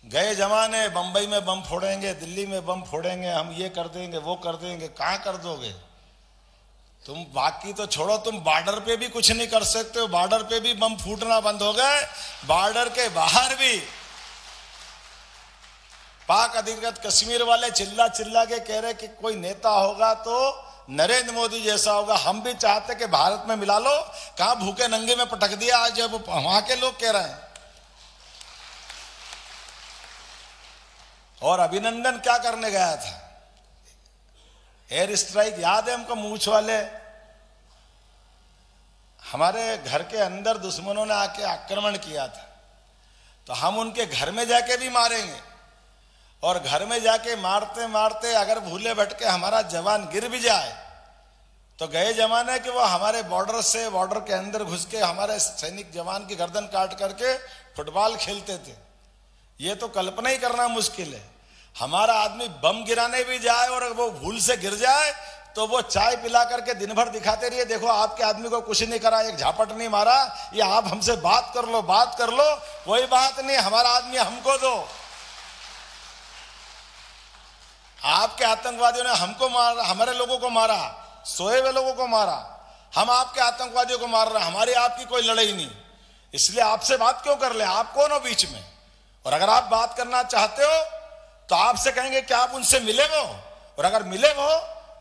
गए जमाने बंबई में बम फोड़ेंगे, दिल्ली में बम फोड़ेंगे, हम ये कर देंगे, वो कर देंगे। कहां कर दोगे तुम? बाकी तो छोड़ो, तुम बॉर्डर पे भी कुछ नहीं कर सकते हो। बॉर्डर पे भी बम फूटना बंद हो गए, बॉर्डर के बाहर भी। पाक अधिकृत कश्मीर वाले चिल्ला चिल्ला के कह रहे कि कोई नेता होगा तो नरेंद्र मोदी जैसा होगा। हम भी चाहते कि भारत में मिला लो, कहां भूखे नंगे में पटक दिया। आज जब वहां के लोग कह रहे हैं। और अभिनंदन क्या करने गया था? एयर स्ट्राइक याद है हमको? मूछ वाले हमारे घर के अंदर दुश्मनों ने आके आक्रमण किया था, तो हम उनके घर में जाके भी मारेंगे। और घर में जाके मारते मारते अगर भूले भटके हमारा जवान गिर भी जाए तो गए जमाने कि वो हमारे बॉर्डर से, बॉर्डर के अंदर घुस के हमारे सैनिक जवान की गर्दन काट करके फुटबॉल खेलते थे। ये तो कल्पना ही करना मुश्किल है। हमारा आदमी बम गिराने भी जाए और वो भूल से गिर जाए तो वो चाय पिला करके दिन भर दिखाते रहिए, देखो आपके आदमी को कुछ नहीं करा, एक झापट नहीं मारा, ये आप हमसे बात कर लो, बात कर लो। कोई बात नहीं, हमारा आदमी हमको दो। आपके आतंकवादियों ने हमको मारा, हमारे लोगों को मारा, सोए हुए लोगों को मारा। हम आपके आतंकवादियों को मार रहे हैं, हमारी आपकी कोई लड़ाई नहीं। इसलिए आपसे बात क्यों कर ले? आप कौन हो बीच में? और अगर आप बात करना चाहते हो तो आपसे कहेंगे कि आप उनसे मिले वो, और अगर मिले वो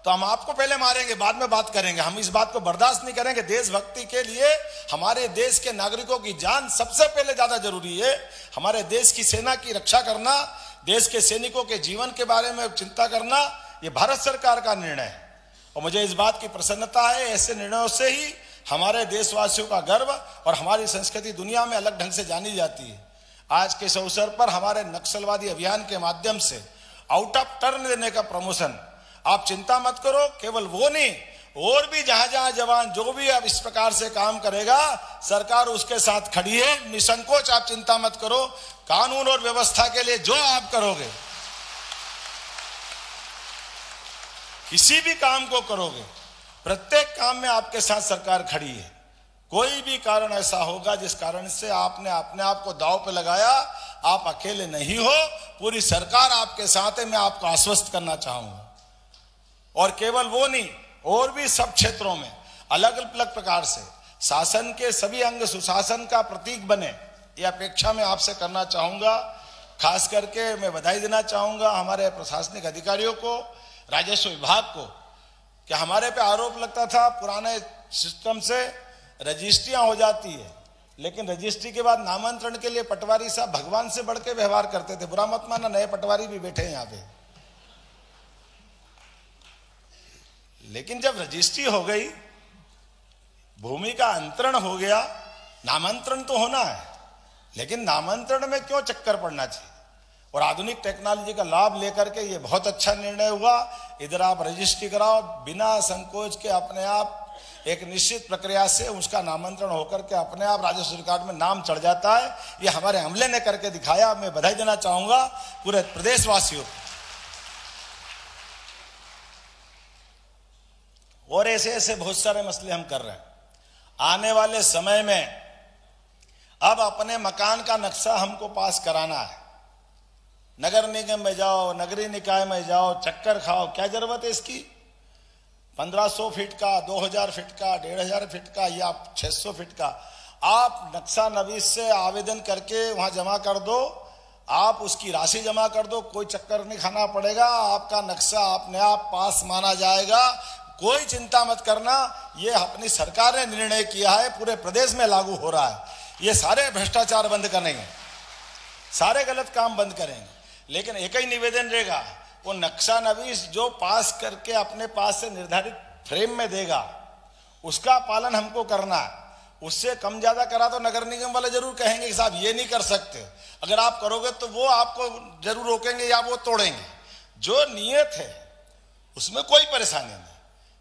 तो हम आपको पहले मारेंगे, बाद में बात करेंगे। हम इस बात को बर्दाश्त नहीं करेंगे। देशभक्ति के लिए हमारे देश के नागरिकों की जान सबसे पहले ज्यादा जरूरी है। हमारे देश की सेना की रक्षा करना, देश के सैनिकों के जीवन के बारे में चिंता करना, यह भारत सरकार का निर्णय है। और मुझे इस बात की प्रसन्नता है, ऐसे निर्णयों से ही हमारे देशवासियों का गर्व और हमारी संस्कृति दुनिया में अलग ढंग से जानी जाती है। आज के इस अवसर पर हमारे नक्सलवादी अभियान के माध्यम से आउट ऑफ टर्न देने का प्रमोशन, आप चिंता मत करो। केवल वो नहीं, और भी जहां जहां जवान जो भी अब इस प्रकार से काम करेगा, सरकार उसके साथ खड़ी है। निसंकोच आप चिंता मत करो। कानून और व्यवस्था के लिए जो आप करोगे, किसी भी काम को करोगे, प्रत्येक काम में आपके साथ सरकार खड़ी है। कोई भी कारण ऐसा होगा जिस कारण से आपने अपने आप को दांव पे लगाया, आप अकेले नहीं हो, पूरी सरकार आपके साथ है। मैं आपको आश्वस्त करना चाहूंगा। और केवल वो नहीं, और भी सब क्षेत्रों में अलग अलग प्रकार से शासन के सभी अंग सुशासन का प्रतीक बने, यह अपेक्षा मैं आपसे करना चाहूंगा। खास करके मैं बधाई देना चाहूंगा हमारे प्रशासनिक अधिकारियों को, राजस्व विभाग को, कि हमारे पे आरोप लगता था पुराने सिस्टम से रजिस्ट्रियां हो जाती है, लेकिन रजिस्ट्री के बाद नामांतरण के लिए पटवारी साहब भगवान से बढ़ के व्यवहार करते थे। बुरा मत माना, नए पटवारी भी बैठे हैं यहाँ पे। लेकिन जब रजिस्ट्री हो गई, भूमि का अंतरण हो गया, नामांतरण तो होना है, लेकिन नामांतरण में क्यों चक्कर पड़ना चाहिए। और आधुनिक टेक्नोलॉजी का लाभ लेकर के ये बहुत अच्छा निर्णय हुआ। इधर आप रजिस्ट्री कराओ, बिना संकोच के अपने आप एक निश्चित प्रक्रिया से उसका नामांतरण होकर के अपने आप राजस्व रिकॉर्ड में नाम चढ़ जाता है। ये हमारे अमले ने करके दिखाया। मैं बधाई देना चाहूंगा पूरे प्रदेशवासियों को। और ऐसे ऐसे बहुत सारे मसले हम कर रहे हैं। आने वाले समय में अब अपने मकान का नक्शा हमको पास कराना है। नगर निगम में जाओ, नगरीय निकाय में जाओ, चक्कर खाओ, क्या जरूरत है इसकी। 1500 फीट का, 2000 फीट का, 1500 फीट का या 600 फीट का आप नक्शा नवीस से आवेदन करके वहां जमा कर दो। आप उसकी राशि जमा कर दो, कोई चक्कर नहीं खाना पड़ेगा। आपका नक्शा अपने आप पास माना जाएगा। कोई चिंता मत करना। ये अपनी सरकार ने निर्णय किया है, पूरे प्रदेश में लागू हो रहा है। ये सारे भ्रष्टाचार बंद करेंगे, सारे गलत काम बंद करेंगे। लेकिन एक ही निवेदन रहेगा, वो नक्शा नवीस जो पास करके अपने पास से निर्धारित फ्रेम में देगा, उसका पालन हमको करना है। उससे कम ज्यादा करा तो नगर निगम वाले जरूर कहेंगे कि साहब ये नहीं कर सकते। अगर आप करोगे तो वो आपको जरूर रोकेंगे या वो तोड़ेंगे। जो नियत है उसमें कोई परेशानी नहीं।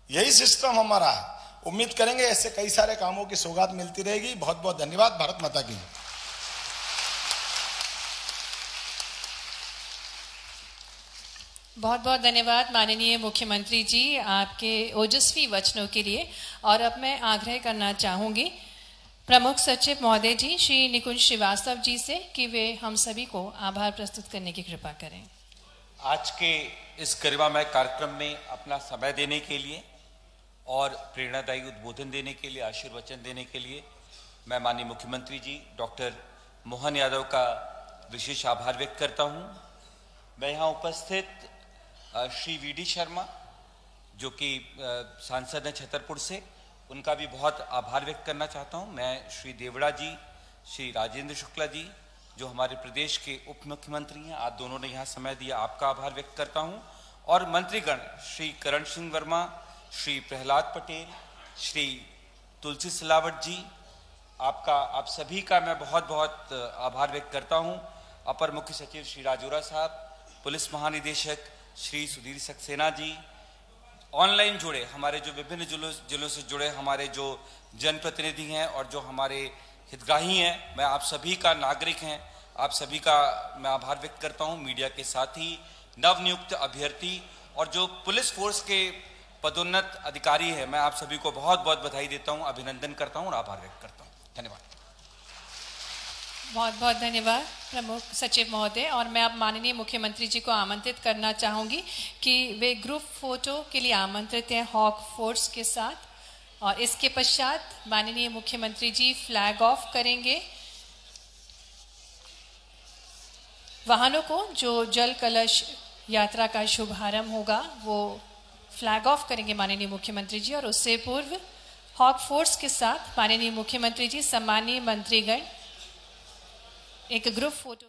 यही सिस्टम हमारा है। उम्मीद करेंगे ऐसे कई सारे कामों की सौगात मिलती रहेगी। बहुत बहुत धन्यवाद। भारत माता की। बहुत बहुत धन्यवाद माननीय मुख्यमंत्री जी आपके ओजस्वी वचनों के लिए। और अब मैं आग्रह करना चाहूंगी प्रमुख सचिव महोदय जी श्री निकुंज श्रीवास्तव जी से कि वे हम सभी को आभार प्रस्तुत करने की कृपा करें। आज के इस गरिमामय कार्यक्रम में अपना समय देने के लिए और प्रेरणादायी उद्बोधन देने के लिए, आशीर्वचन देने के लिए मैं माननीय मुख्यमंत्री जी डॉक्टर मोहन यादव का विशेष आभार व्यक्त करता हूं। मैं यहाँ उपस्थित श्री वीडी शर्मा जो कि सांसद हैं छतरपुर से, उनका भी बहुत आभार व्यक्त करना चाहता हूं। मैं श्री देवड़ा जी, श्री राजेंद्र शुक्ला जी जो हमारे प्रदेश के उप मुख्यमंत्री हैं, आप दोनों ने यहाँ समय दिया, आपका आभार व्यक्त करता हूं। और मंत्रीगण श्री करण सिंह वर्मा, श्री प्रहलाद पटेल, श्री तुलसी सिलावट जी, आप सभी का मैं बहुत बहुत आभार व्यक्त करता हूं। अपर मुख्य सचिव श्री राजौरा साहब, पुलिस महानिदेशक श्री सुधीर सक्सेना जी, ऑनलाइन जुड़े हमारे जो विभिन्न जिलों से जुड़े हमारे जो जनप्रतिनिधि हैं और जो हमारे हितग्राही हैं, मैं आप सभी का, नागरिक हैं, आप सभी का मैं आभार व्यक्त करता हूं। मीडिया के साथ ही नवनियुक्त अभ्यर्थी और जो पुलिस फोर्स के पदोन्नत अधिकारी हैं, मैं आप सभी को बहुत बहुत बधाई देता हूं, अभिनंदन करता हूं और आभार व्यक्त करता हूं। धन्यवाद। बहुत बहुत धन्यवाद प्रमुख सचिव महोदय। और मैं अब माननीय मुख्यमंत्री जी को आमंत्रित करना चाहूंगी कि वे ग्रुप फोटो के लिए आमंत्रित हैं हॉक फोर्स के साथ। और इसके पश्चात माननीय मुख्यमंत्री जी फ्लैग ऑफ करेंगे। वाहनों को जो जल कलश यात्रा का शुभारंभ होगा वो फ्लैग ऑफ करेंगे माननीय मुख्यमंत्री जी। और उससे पूर्व हॉक फोर्स के साथ माननीय मुख्यमंत्री जी, सम्मानीय मंत्रीगण एक ग्रुप फोटो